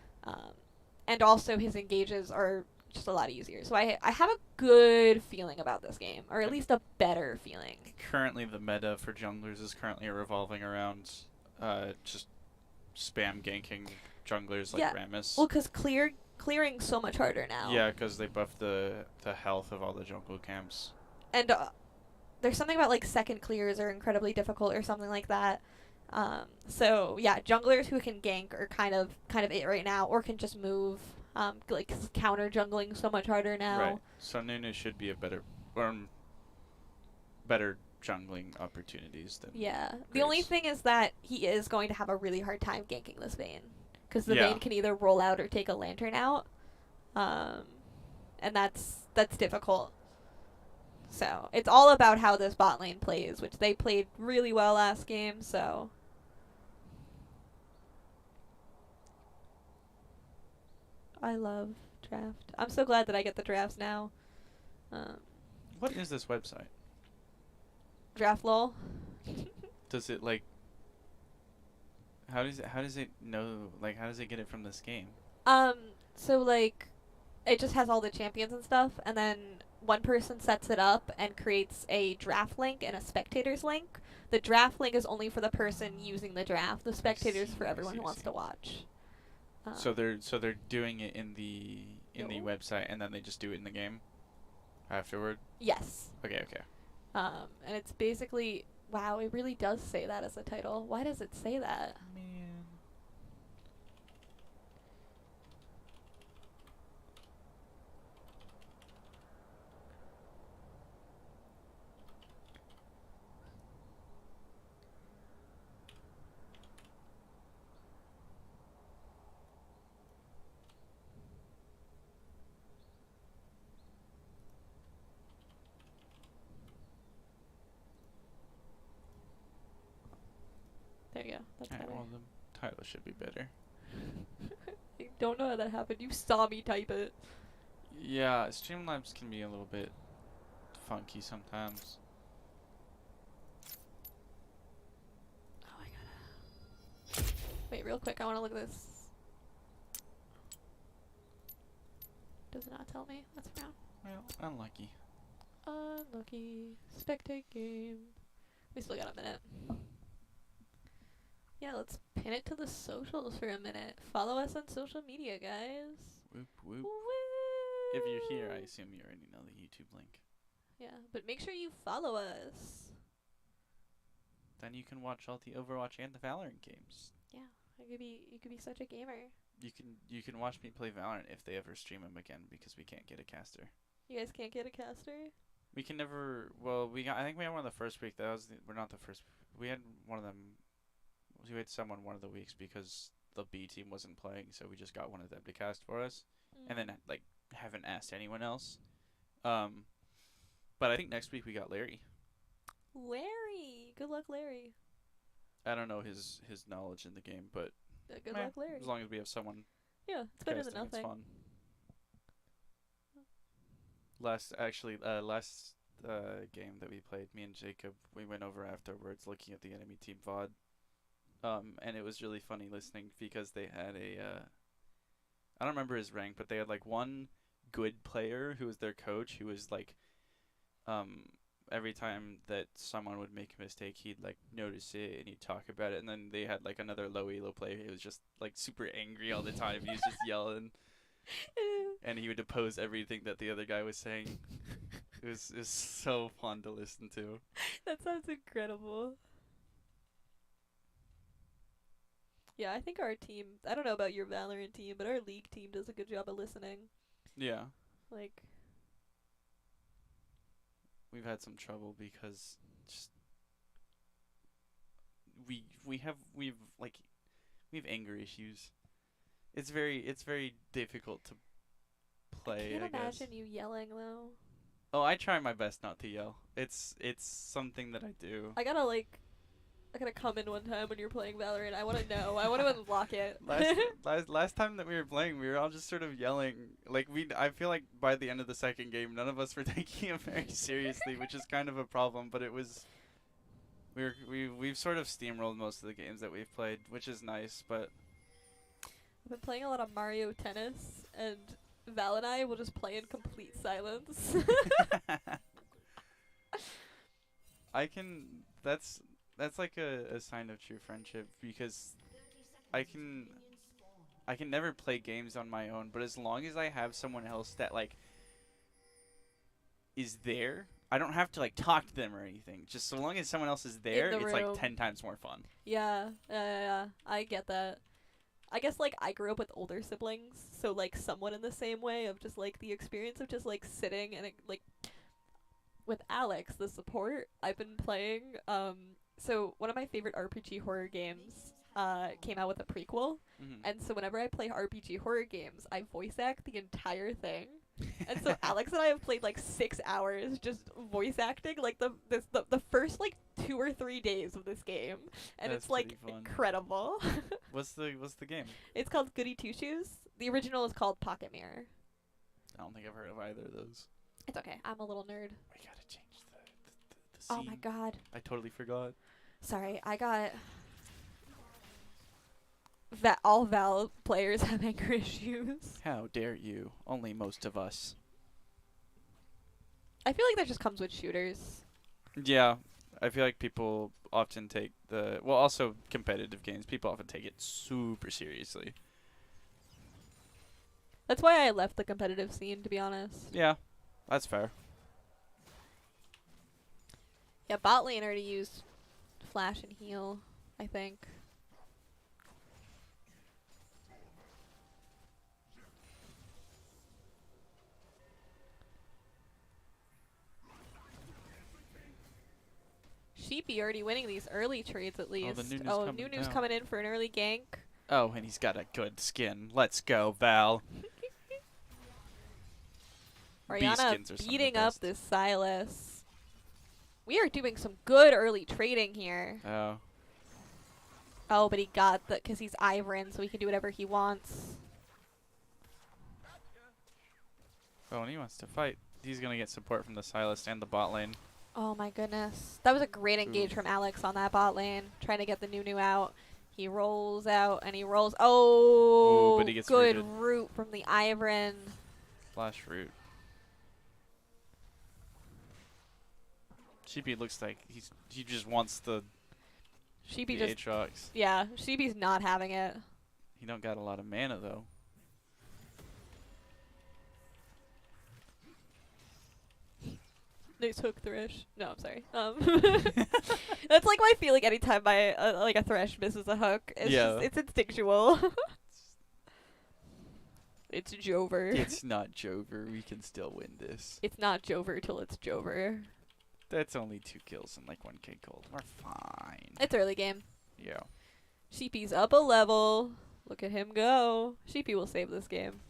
And also his engages are just a lot easier. So I have a good feeling about this game, or at least a better feeling. Currently, the meta for junglers is currently revolving around just spam ganking junglers like Rammus. Well, because clearing's so much harder now. Yeah, because they buffed the health of all the jungle camps. And there's something about like second clears are incredibly difficult or something like that. So yeah, junglers who can gank are kind of it right now, or can just move. Like counter jungling so much harder now. Right. So Nunu should be a better jungling opportunities than. Yeah. Graves. The only thing is that he is going to have a really hard time ganking this Vayne, because the Vayne can either roll out or take a lantern out, and that's difficult. So it's all about how this bot lane plays, which they played really well last game. So. I love draft. I'm so glad that I get the drafts now. What is this website? Draft lol. Does it like? How does it know? Like, how does it get it from this game? So like, it just has all the champions and stuff, and then one person sets it up and creates a draft link and a spectators link. The draft link is only for the person using the draft. The spectators for everyone who wants to watch. So they're doing it in the website, and then they just do it in the game afterward? Yes. Okay. And it's basically, wow, it really does say that as a title. Why does it say that? Man. There you go. That's better. Well, the title should be better. I don't know how that happened. You saw me type it. Yeah, Streamlabs can be a little bit funky sometimes. Oh my god. Wait, real quick. I want to look at this. Does it not tell me? That's brown. Well, unlucky. Unlucky. Spectate game. We still got a minute. Yeah, let's pin it to the socials for a minute. Follow us on social media, guys. Whoop whoop. Woo! If you're here, I assume you already know the YouTube link. Yeah, but make sure you follow us. Then you can watch all the Overwatch and the Valorant games. Yeah, you could be such a gamer. You can watch me play Valorant if they ever stream them again because we can't get a caster. You guys can't get a caster? We can never. Well, I think we had one of the first week. We're not the first. We had one of them. We had someone one of the weeks because the B team wasn't playing, so we just got one of them to cast for us, and then like haven't asked anyone else. But I think next week we got Larry. Larry, good luck, Larry. I don't know his knowledge in the game, but Good luck, Larry. as long as we have someone. Yeah, it's better than casting, nothing. It's fun. Last game that we played, me and Jacob, we went over afterwards looking at the enemy team VOD. And it was really funny listening because they had I don't remember his rank, but they had like one good player who was their coach who was like, every time that someone would make a mistake, he'd like notice it and he'd talk about it. And then they had like another low elo player who was just like super angry all the time. He was just yelling. And he would oppose everything that the other guy was saying. It was so fun to listen to. That sounds incredible. Yeah, I think our team, I don't know about your Valorant team, but our League team does a good job of listening. Yeah. Like, we've had some trouble because just we have anger issues. It's very difficult to play. I can't I guess. imagine you yelling though. Oh, I try my best not to yell. It's something that I do. I gotta come in one time when you're playing Valorant. I wanna know. I wanna unlock it. Last time that we were playing, we were all just sort of yelling. Like I feel like by the end of the second game, none of us were taking it very seriously, which is kind of a problem. But it was. We've sort of steamrolled most of the games that we've played, which is nice. But I've been playing a lot of Mario Tennis, and Val and I will just play in complete silence. That's like a sign of true friendship because I can never play games on my own, but as long as I have someone else that like is there, I don't have to like talk to them or anything. Just so long as someone else is there, it's like 10 times more fun. Yeah, I get that. I guess like I grew up with older siblings, so like somewhat in the same way of just like the experience of just like sitting and like with Alex, the support, I've been playing so one of my favorite RPG horror games came out with a prequel. And so whenever I play RPG horror games, I voice act the entire thing. And so Alex and I have played like 6 hours just voice acting like the first like 2 or 3 days of this game, and That's it's like pretty fun. incredible. What's the game? It's called Goody Two Shoes. The original is called Pocket Mirror. I don't think I've heard of either of those. It's okay. I'm a little nerd. We gotta change the scene. Oh my god. I totally forgot. Sorry, I got all Val players have anger issues. How dare you? Only most of us. I feel like that just comes with shooters. Yeah, I feel like people often take also competitive games, people often take it super seriously. That's why I left the competitive scene, to be honest. Yeah, that's fair. Yeah, bot lane already used flash and heal, I think. Sheepy already winning these early trades at least. Nunu's coming in for an early gank. Oh, and he's got a good skin. Let's go, Val. Oriana beating up this Silas. We are doing some good early trading here. Oh. Oh, but he got the because he's Ivern, so he can do whatever he wants. Oh, and he wants to fight. He's gonna get support from the Silas and the bot lane. Oh my goodness. That was a great engage from Alex on that bot lane, trying to get the Nunu out. He rolls out and he rolls. Oh, ooh, but he gets good rooted. root from the Ivern. Flash root. Sheepy looks like he just wants the Sheepy just Aatrox. yeah. Sheepy's not having it. He don't got a lot of mana though. Nice hook, Thresh. No, I'm sorry. That's like my feeling anytime like a Thresh misses a hook. It's Yeah. just, it's instinctual. It's Jover. It's not Jover. We can still win this. It's not Jover till it's Jover. That's only 2 kills and like 1k gold. We're fine. It's early game. Yeah. Sheepy's up a level. Look at him go. Sheepy will save this game.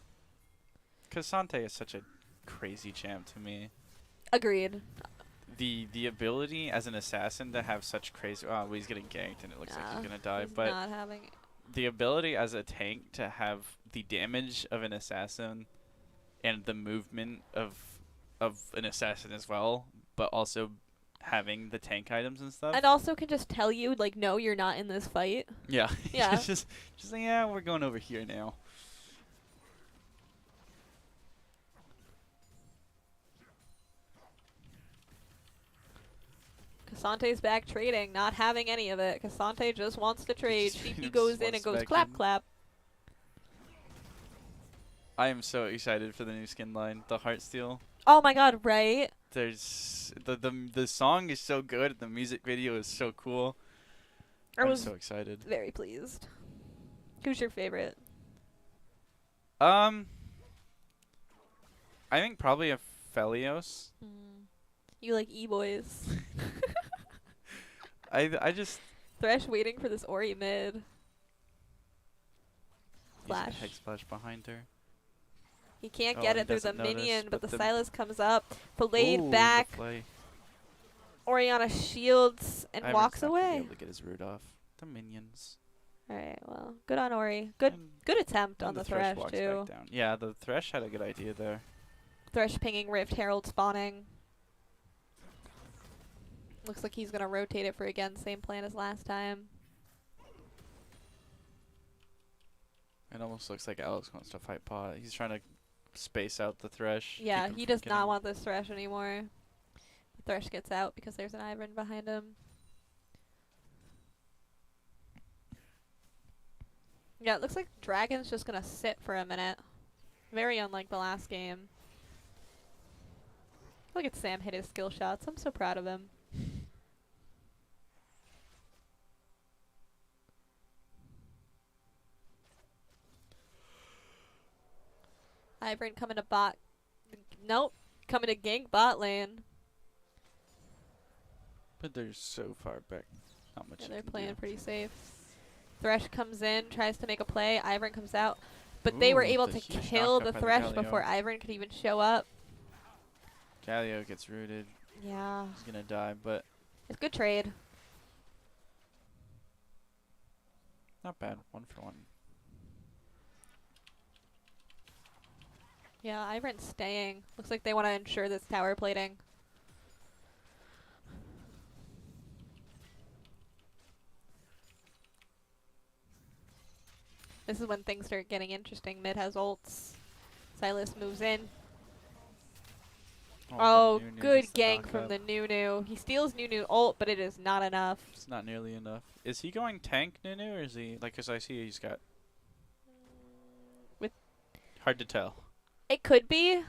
Cassante is such a crazy champ to me. Agreed. The ability as an assassin to have such crazy. Oh, well, he's getting ganked and it looks like he's gonna die. He's But not having the ability as a tank to have the damage of an assassin and the movement of an assassin as well, but also having the tank items and stuff. and also can just tell you like, no, you're not in this fight. Yeah. Yeah. just like, yeah, we're going over here now. Cassante's back trading, not having any of it. Cassante just wants to trade. Just Sheepy just goes in wants and goes back clap in. clap. I am so excited for the new skin line, the Heartsteel. Oh my god, right? There's the song is so good, the music video is so cool. I I'm was so excited. very pleased. Who's your favorite? I think probably a Felios. You like E-boys. I just Thresh waiting for this Ori mid. use a Flash. Hex Splash behind her. He can't Oh, get he it through the doesn't notice, minion, but but the the- Silas comes up. Filleted Ooh, the back. flay. Oriana shields and Ivor's walks not gonna be away. able to get his root off. The minions. Alright, well, good on Ori. Good And- good attempt and on the Thresh Thresh, walks too. back down. Yeah, the Thresh had a good idea there. Thresh pinging Rift Herald spawning. Looks like he's going to rotate it for, again, same plan as last time. It almost looks like Alex wants to fight Pot. He's trying to space out the Thresh. Yeah, keep him he from does not getting- want this Thresh anymore. The Thresh gets out because there's an Ivern behind him. Yeah, it looks like Dragon's just going to sit for a minute. Very unlike the last game. Look at Sam hit his skill shots. I'm so proud of him. Ivern coming to bot. Nope. Coming to gank bot lane. But they're so far back. Not much. Yeah, you they're can playing do. pretty safe. Thresh comes in, tries to make a play. Ivern comes out. But they were Ooh, able the to huge kill the knockup by the Thresh Galio. before Ivern could even show up. Galio gets rooted. Yeah. He's gonna die, but It's good trade. not bad. 1 for 1. Yeah, Ivern's staying. Looks like they want to ensure this tower plating. This is when things start getting interesting. Mid has ults. Silas moves in. Oh, the Nunu good gets the gank from knockup. the Nunu. He steals Nunu ult, but it is not enough. It's not nearly enough. Is he going tank Nunu, or is he like? 'Cause I see he's got. With Hard to tell. It could be.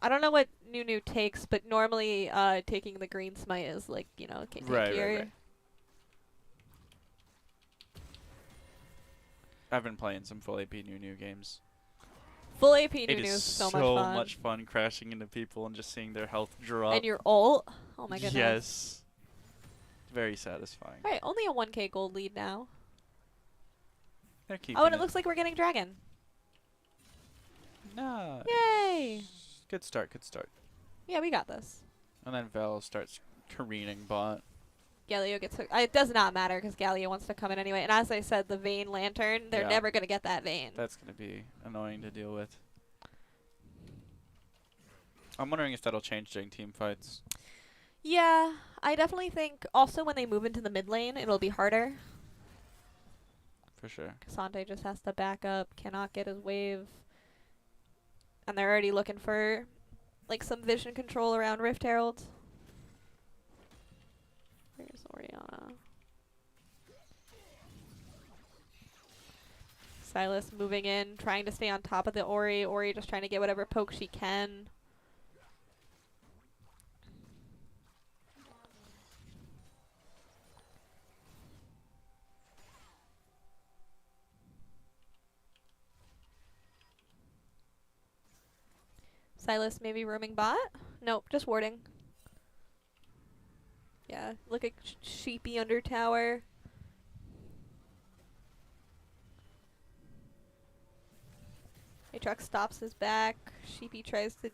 I don't know what Nunu takes, but normally taking the green smite is like, you know, tankier. Right. I've been playing some full AP Nunu games. Full AP It Nunu is is so much fun crashing into people and just seeing their health drop. And your ult? Oh my goodness. Yes. Very satisfying. Alright, only a 1k gold lead now. They're keeping Oh, and it looks like we're getting Dragon. Nice. Yay! Good start, good start. Yeah, we got this. And then Vel starts careening bot. Galio gets hooked. It does not matter because Galio wants to come in anyway. And as I said, the Vayne Lantern, they're Yeah. never going to get that Vayne. That's going to be annoying to deal with. I'm wondering if that'll change during team fights. Yeah, I definitely think also when they move into the mid lane, it'll be harder. For sure. Cassante just has to back up, cannot get his wave. And they're already looking for like some vision control around Rift Herald. Where's Oriana? Silas moving in, trying to stay on top of the Ori. Ori just trying to get whatever poke she can. Silas maybe roaming bot? Nope, just warding. Yeah, look at Sheepy under tower. Aatrox stops his back. Sheepy tries to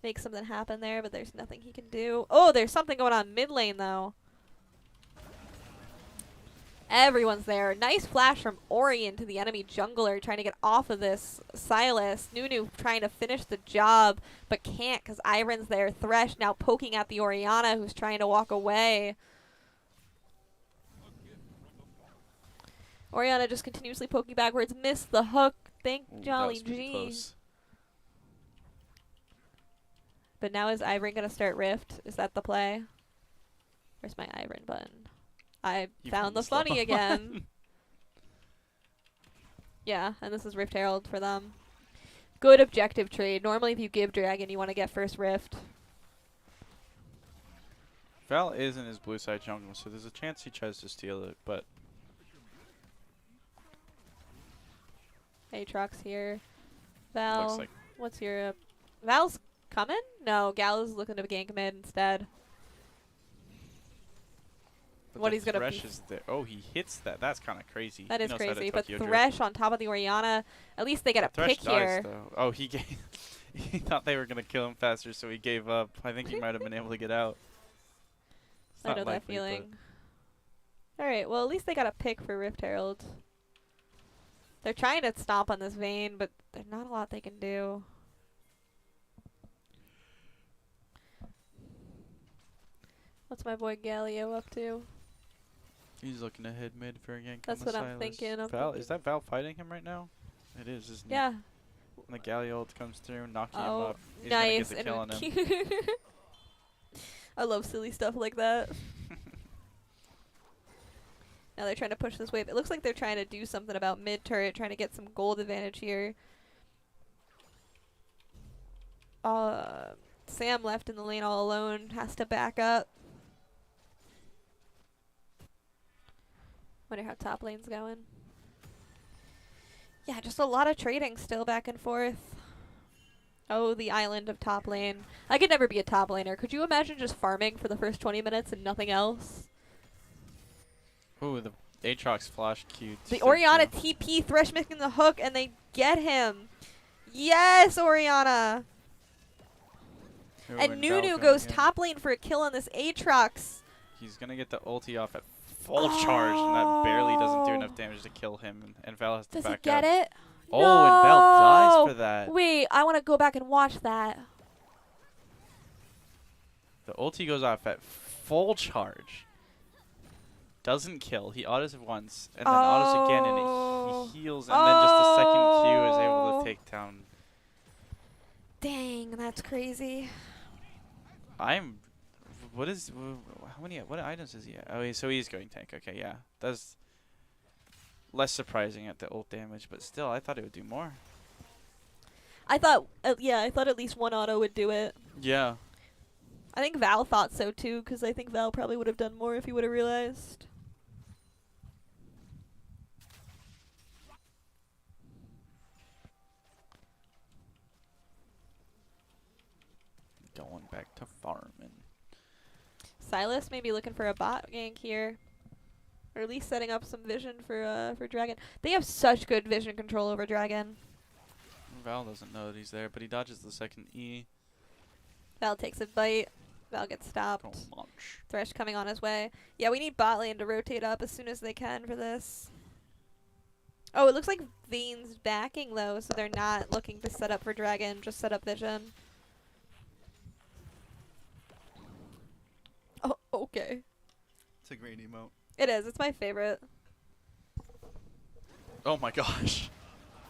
make something happen there, but there's nothing he can do. Oh, there's something going on mid lane, though. Everyone's there. Nice flash from Ori into the enemy jungler, trying to get off of this Silas. Nunu trying to finish the job, but can't because Iron's there. Thresh now poking at the Oriana, who's trying to walk away. Oriana just continuously poking backwards. Missed the hook. Thank Jolly G. But now is Ivern going to start Rift? Is that the play? Where's my Ivern button? I found the funny again. Yeah, and this is Rift Herald for them. Good objective trade. Normally if you give Dragon, you want to get first Rift. Val is in his blue side jungle, so there's a chance he tries to steal it, but... Aatrox here. Val, looks like what's your... Val's coming? No, Gal is looking to gank mid instead. but What the he's gonna Thresh be... is there. Oh, he hits that. That's kind of crazy. That He is knows how to crazy, but Tokyo drift. Thresh on top of the Oriana, at least they get a Thresh pick dies, here. though. Oh, he gave... he thought they were going to kill him faster, so he gave up. I think he might have been able to get out. It's I not know that likely, feeling. Alright, well at least they got a pick for Rift Herald. They're trying to stomp on this Vayne, but there's not a lot they can do. What's my boy Galio up to? He's looking ahead mid for a gank. That's on the what I'm Silas. thinking. Val, is that Val fighting him right now? It is, isn't Yeah. it? And the Galliot comes through, knocking him Oh, up. He's gonna nice. get the kill on him. I love silly stuff like that. Now they're trying to push this wave. It looks like they're trying to do something about mid turret, trying to get some gold advantage here. Sam left in the lane all alone, has to back up. Wonder how top lane's going. Yeah, just a lot of trading still back and forth. Oh, the island of top lane. I could never be a top laner. Could you imagine just farming for the first 20 minutes and nothing else? Ooh, the Aatrox flash Q. The Oriana TP, Thresh making the hook, and they get him. Yes, Oriana! And Nunu goes top lane for a kill on this Aatrox. He's going to get the ulti off at full charge, and that barely doesn't do enough damage to kill him, and Val has to Does back he get up. it? Oh, No! and Val dies for that. Wait, I want to go back and watch that. The ulti goes off at full charge. Doesn't kill. He autos it once, and then autos again, and he heals, and then just the second Q is able to take down. Dang, that's crazy. What items does he have? Oh, so he's going tank. Okay, yeah. That's less surprising at the ult damage, but still, I thought it would do more. I thought, I thought at least one auto would do it. Yeah. I think Val thought so too, because I think Val probably would have done more if he would have realized. Going back to farming. Silas may be looking for a bot gank here. Or at least setting up some vision for Dragon. They have such good vision control over Dragon. Val doesn't know that he's there, but he dodges the second E. Val takes a bite. Val gets stopped. Don't launch. Thresh coming on his way. Yeah, we need bot lane to rotate up as soon as they can for this. Oh, it looks like Vayne's backing though, so they're not looking to set up for Dragon, just set up vision. Oh, okay. It's a great emote. It is. It's my favorite. Oh my gosh.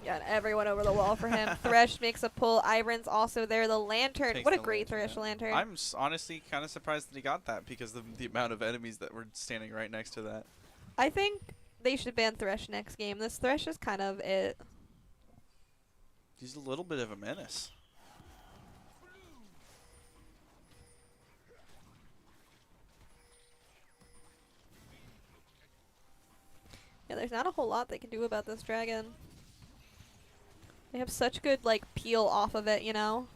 Yeah, and everyone over the wall for him. Thresh makes a pull. Iron's also there. The lantern. Takes What a the great lantern, Thresh yeah. lantern. I'm honestly kind of surprised that he got that because of the amount of enemies that were standing right next to that. I think they should ban Thresh next game. This Thresh is kind of it. He's a little bit of a menace. Yeah, there's not a whole lot they can do about this dragon. They have such good, like, peel off of it, you know?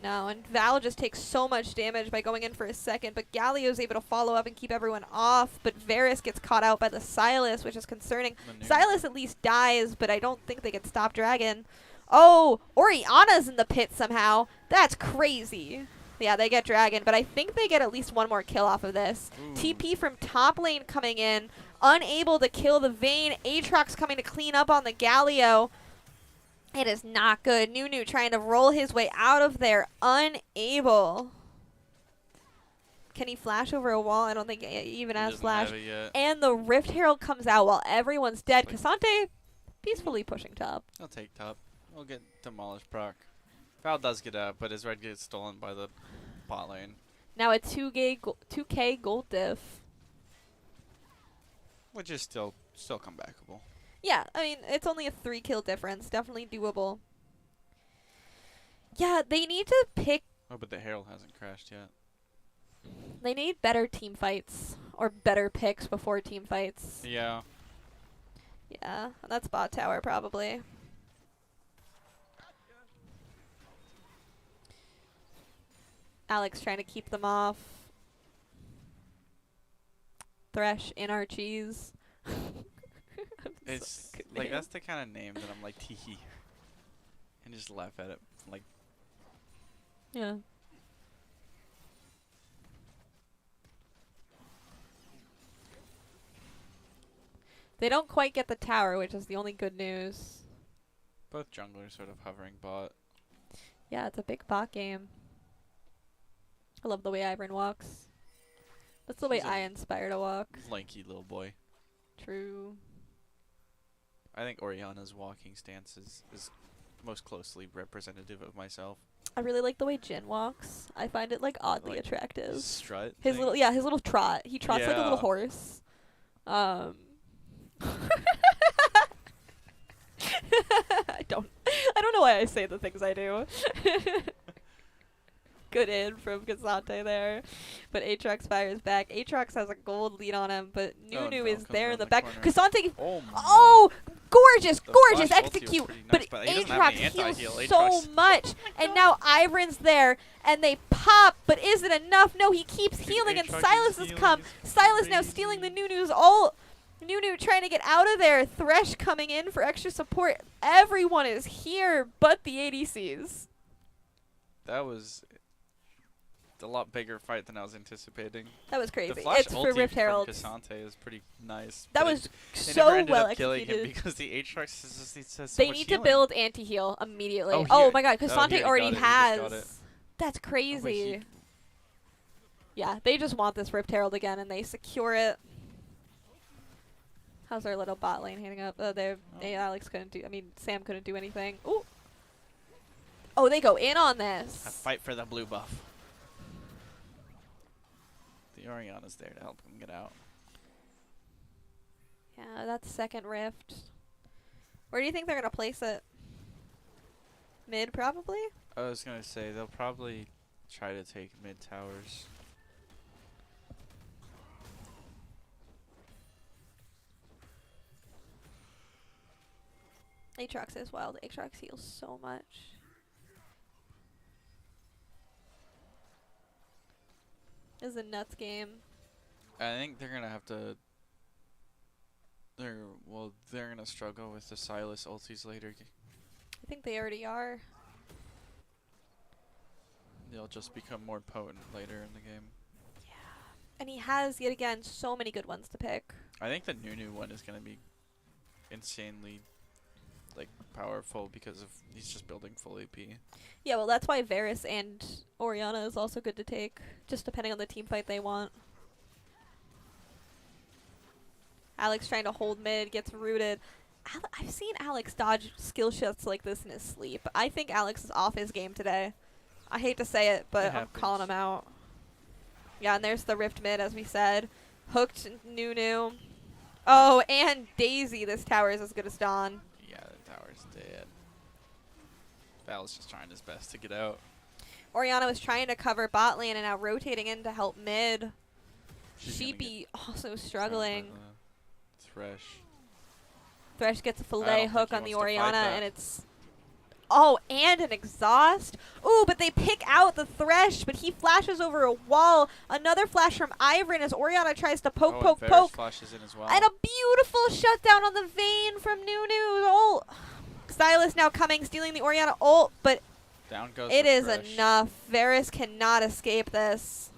No, and Val just takes so much damage by going in for a second, but Galio's able to follow up and keep everyone off, but Varus gets caught out by the Sylas, which is concerning. Sylas at least dies, but I don't think they can stop Dragon. Oh, Oriana's in the pit somehow. That's crazy. Yeah, they get Dragon, but I think they get at least one more kill off of this. Ooh. TP from top lane coming in, unable to kill the Vayne. Aatrox coming to clean up on the Galio. It is not good. Nunu trying to roll his way out of there, unable. Can he flash over a wall? I don't think he even has flash. And the Rift Herald comes out while everyone's dead. Cassante peacefully pushing top. He'll take top. We'll get demolished proc. Val does get out, but his red gets stolen by the bot lane. Now a 2K gold diff. Which is still comebackable. Yeah, I mean, it's only a 3 kill difference. Definitely doable. Yeah, they need to pick. Oh, but the Herald hasn't crashed yet. They need better team fights. Or better picks before team fights. Yeah. Yeah, that's bot tower probably. Alex trying to keep them off. Thresh in our cheese. It's like that's the kind of name that I'm like teehee. And just laugh at it. Like yeah. They don't quite get the tower, which is the only good news. both junglers sort of hovering bot. Yeah, it's a big bot game. I love the way Ivern walks. That's the way He's a I inspire to walk. Lanky little boy. True. I think Oriana's walking stance is most closely representative of myself. I really like the way Jin walks. I find it like oddly Like attractive. His strut. His thing. little trot. He trots like a little Yeah. horse. I don't know why I say the things I do. Good in from Cassante there. But Aatrox fires back. Aatrox has a gold lead on him, but Nunu no, is comes there around in the the back. corner. Cassante, Oh, oh, gorgeous, The gorgeous flash ulti was execute. pretty nice, But but he doesn't have Aatrox any anti-heal. heals Aatrox- so much. And now Ivern's there, and they pop, but is it enough? No, he keeps healing, and Aatrox Silas is has healing, come. it's Silas now crazy. stealing the Nunu's ult. Nunu trying to get out of there. Thresh coming in for extra support. Everyone is here but the ADCs. That was a lot bigger fight than I was anticipating. That was The crazy. flash It's for ulti Rift from Herald. Cassante is pretty nice. That but was they so never ended well up killing him executed. because the Aatrox has so They much need healing. to build anti-heal immediately. Oh, Oh, here- my god, oh, Cassante here, he already got it, he just got it. has. That's Oh, wait, crazy. Yeah, they just want this Rift Herald again, and they secure it. How's our little bot lane hitting up? Alex couldn't do. I mean, Sam couldn't do anything. Ooh. Oh, they go in on A this. fight for the blue buff. The Oriana's there to help him get out. Yeah, that's second Rift. Where do you think they're gonna place it? Mid, probably. I was gonna say they'll probably try to take mid towers. Aatrox is wild. Aatrox heals so much. This is a nuts game. I think they're gonna have to. They're gonna struggle with the Silas ultis later. I think they already are. They'll just become more potent later in the game. And he has, yet again, so many good ones to pick. I think the Nunu one is gonna be insanely like powerful because of he's just building full AP. Yeah, well, that's why Varus and Oriana is also good to take, just depending on the team fight they want. Alex trying to hold mid, gets rooted. I've seen Alex dodge skill shots like this in his sleep. I think Alex is off his game today. I hate to say it, but I'm calling him out. Yeah, and there's the Rift mid, as we said. Hooked Nunu. Oh, and Daisy. This tower is as good as Dawn. Yeah, the tower's dead. Val's just trying his best to get out. Orianna was trying to cover bot lane and now rotating in to help mid. Sheepy also struggling. Thresh. Thresh gets a fillet think hook he on the wants to fight Orianna, that. and it's... Oh, and an exhaust. Ooh, but they pick out the Thresh, but he flashes over a wall. Another flash from Ivern as Orianna tries to poke, poke, and poke. flashes in as well. And a beautiful shutdown on the Vayne from Nunu's ult. Silas now coming, stealing the Orianna ult, but Down goes it the is Thresh. enough. Varus cannot escape this.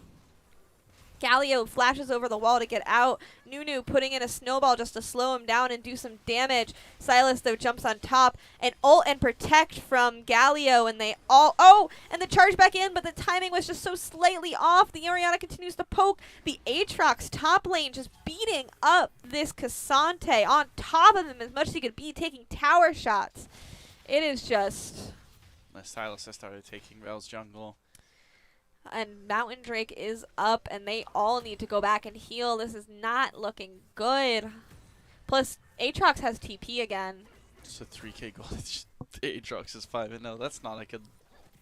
Galio flashes over the wall to get out. Nunu putting in a snowball just to slow him down and do some damage. Silas, though, jumps on top. And ult and protect from Galio, and they all... Oh! And the charge back in, but the timing was just so slightly off. The Orianna continues to poke. The Aatrox top lane just beating up this Cassante on top of him as much as he could be, taking tower shots. It is just... Silas has started taking Rel's jungle. And Mountain Drake is up, and they all need to go back and heal. This is not looking good. Plus, Aatrox has TP again. It's a 3k goal. Aatrox is 5-0. That's not a good...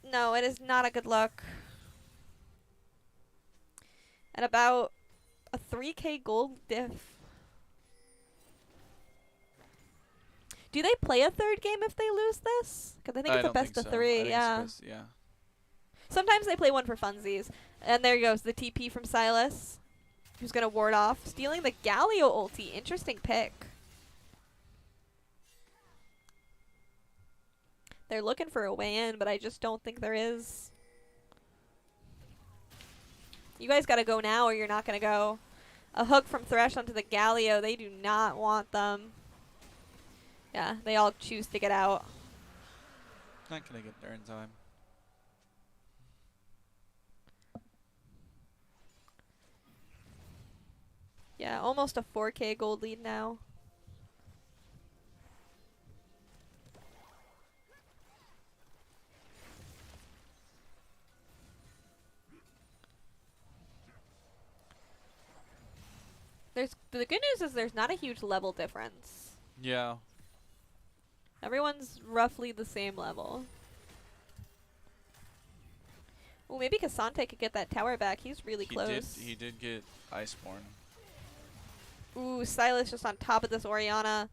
No, it is not a good look. And about a 3k gold diff. Do they play a third game if they lose this? Because I think it's a best of three, yeah. Yeah. Sometimes they play one for funsies. And there goes the TP from Silas, who's going to ward off. Stealing the Galio ulti. Interesting pick. They're looking for a way in, but I just don't think there is. You guys got to go now or you're not going to go. A hook from Thresh onto the Galio. They do not want them. Yeah, they all choose to get out. Not going to get there in time. Yeah, almost a 4k gold lead now. The good news is there's not a huge level difference. Yeah. Everyone's roughly the same level. Oh, maybe Cassante could get that tower back. He's really close. He did get Iceborne. Ooh, Silas just on top of this Orianna.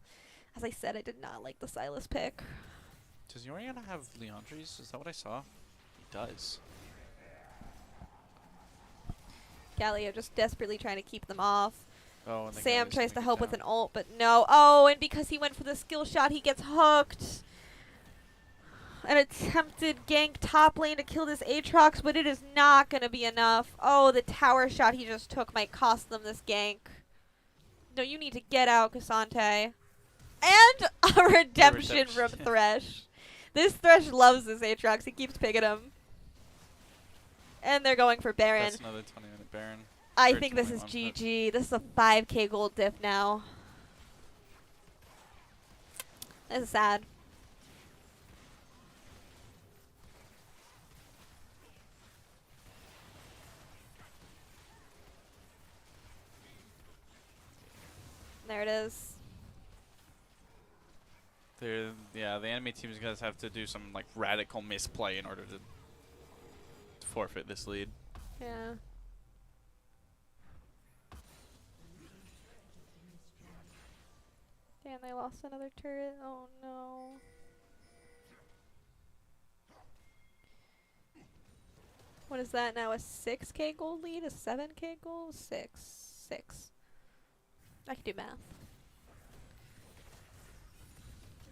As I said, I did not like the Silas pick. Does Orianna have Leandries? Is that what I saw? He does. Galio just desperately trying to keep them off. Oh, and the Sam Galio's tries to gonna help get with an down. ult, but no. Oh, and because he went for the skill shot, he gets hooked. An attempted gank top lane to kill this Aatrox, but it is not going to be enough. Oh, the tower shot he just took might cost them this gank. No, you need to get out, Cassante. And a redemption from Thresh. This Thresh loves this Aatrox. He keeps picking him. And they're going for Baron. That's another 20-minute Baron. I Or think this is 21, but- GG. This is a 5k gold diff now. This is sad. There it is. Yeah, the enemy team's gonna have to do some like radical misplay in order to forfeit this lead. Yeah. Damn, they lost another turret. Oh no. What is that now? A 6k gold lead? A 7k gold? 6. I can do math.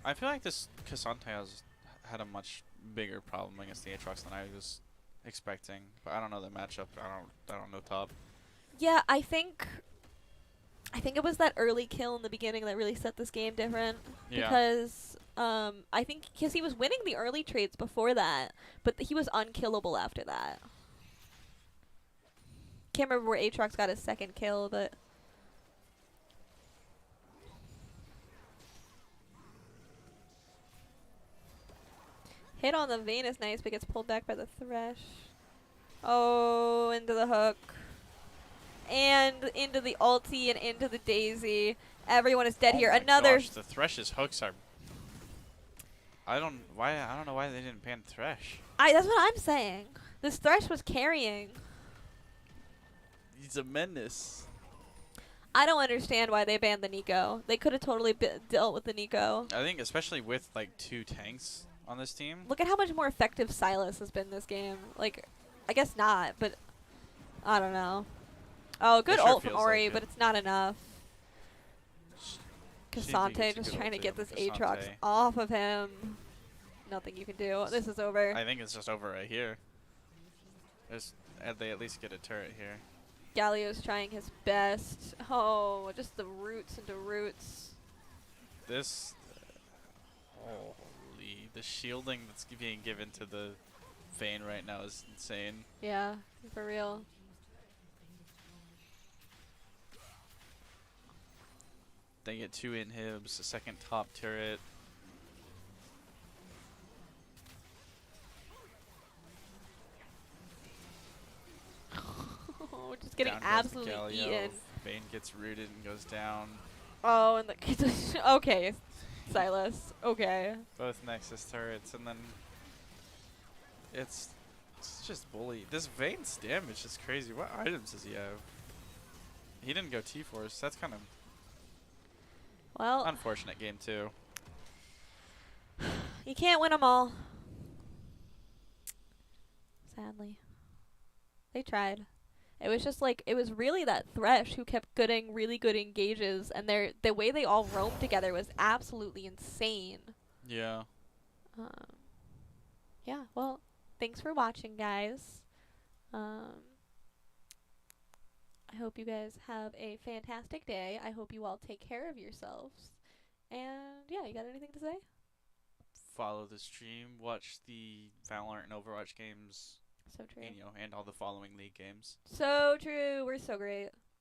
I feel like this Cassante has had a much bigger problem against the Aatrox than I was expecting. But I don't know the matchup. I don't know top. Yeah, I think it was that early kill in the beginning that really set this game different. Yeah. Because I think because he was winning the early trades before that, but he was unkillable after that. Can't remember where Aatrox got his second kill, but Hit on the Vayne is nice, but gets pulled back by the Thresh. Oh, into the hook. And into the ulti and into the Daisy. Everyone is dead Oh here. my Another. gosh, the Thresh's hooks are. I don't know why they didn't ban Thresh. That's what I'm saying. This Thresh was carrying. He's a menace. I don't understand why they banned the Nico. They could have totally dealt with the Nico. I think especially with like 2 tanks on this team. Look at how much more effective Sylas has been this game. Like, I guess not, but I don't know. Oh, good sure ult from feels Ori, like but it. it's not enough. She Kasante gets a just good trying to ulti get on this Aatrox Kasante. off of him. Nothing you can do. This is over. I think it's just over right here. They at least get a turret here. Galio's trying his best. Oh, just the roots into roots. This, holy, the shielding that's being given to the Vayne right now is insane. Yeah, for real. They get 2 inhibs, a second top turret. Oh, just getting Down goes the absolutely Galio. eaten. Vayne gets rooted and goes down. Oh, and the okay, Silas. Okay. Both Nexus turrets, and then it's just bully. This Vayne's damage is crazy. What items does he have? He didn't go T-Force. That's kind of Well, unfortunate game too. you can't win them all. Sadly. They tried. It was just like, it was really that Thresh who kept getting really good engages, and the way they all roamed together was absolutely insane. Yeah. Yeah, well, thanks for watching, guys. I hope you guys have a fantastic day. I hope you all take care of yourselves. And yeah, you got anything to say? Follow the stream. Watch the Valorant and Overwatch games. So true. And all the following league games. So true. We're so great.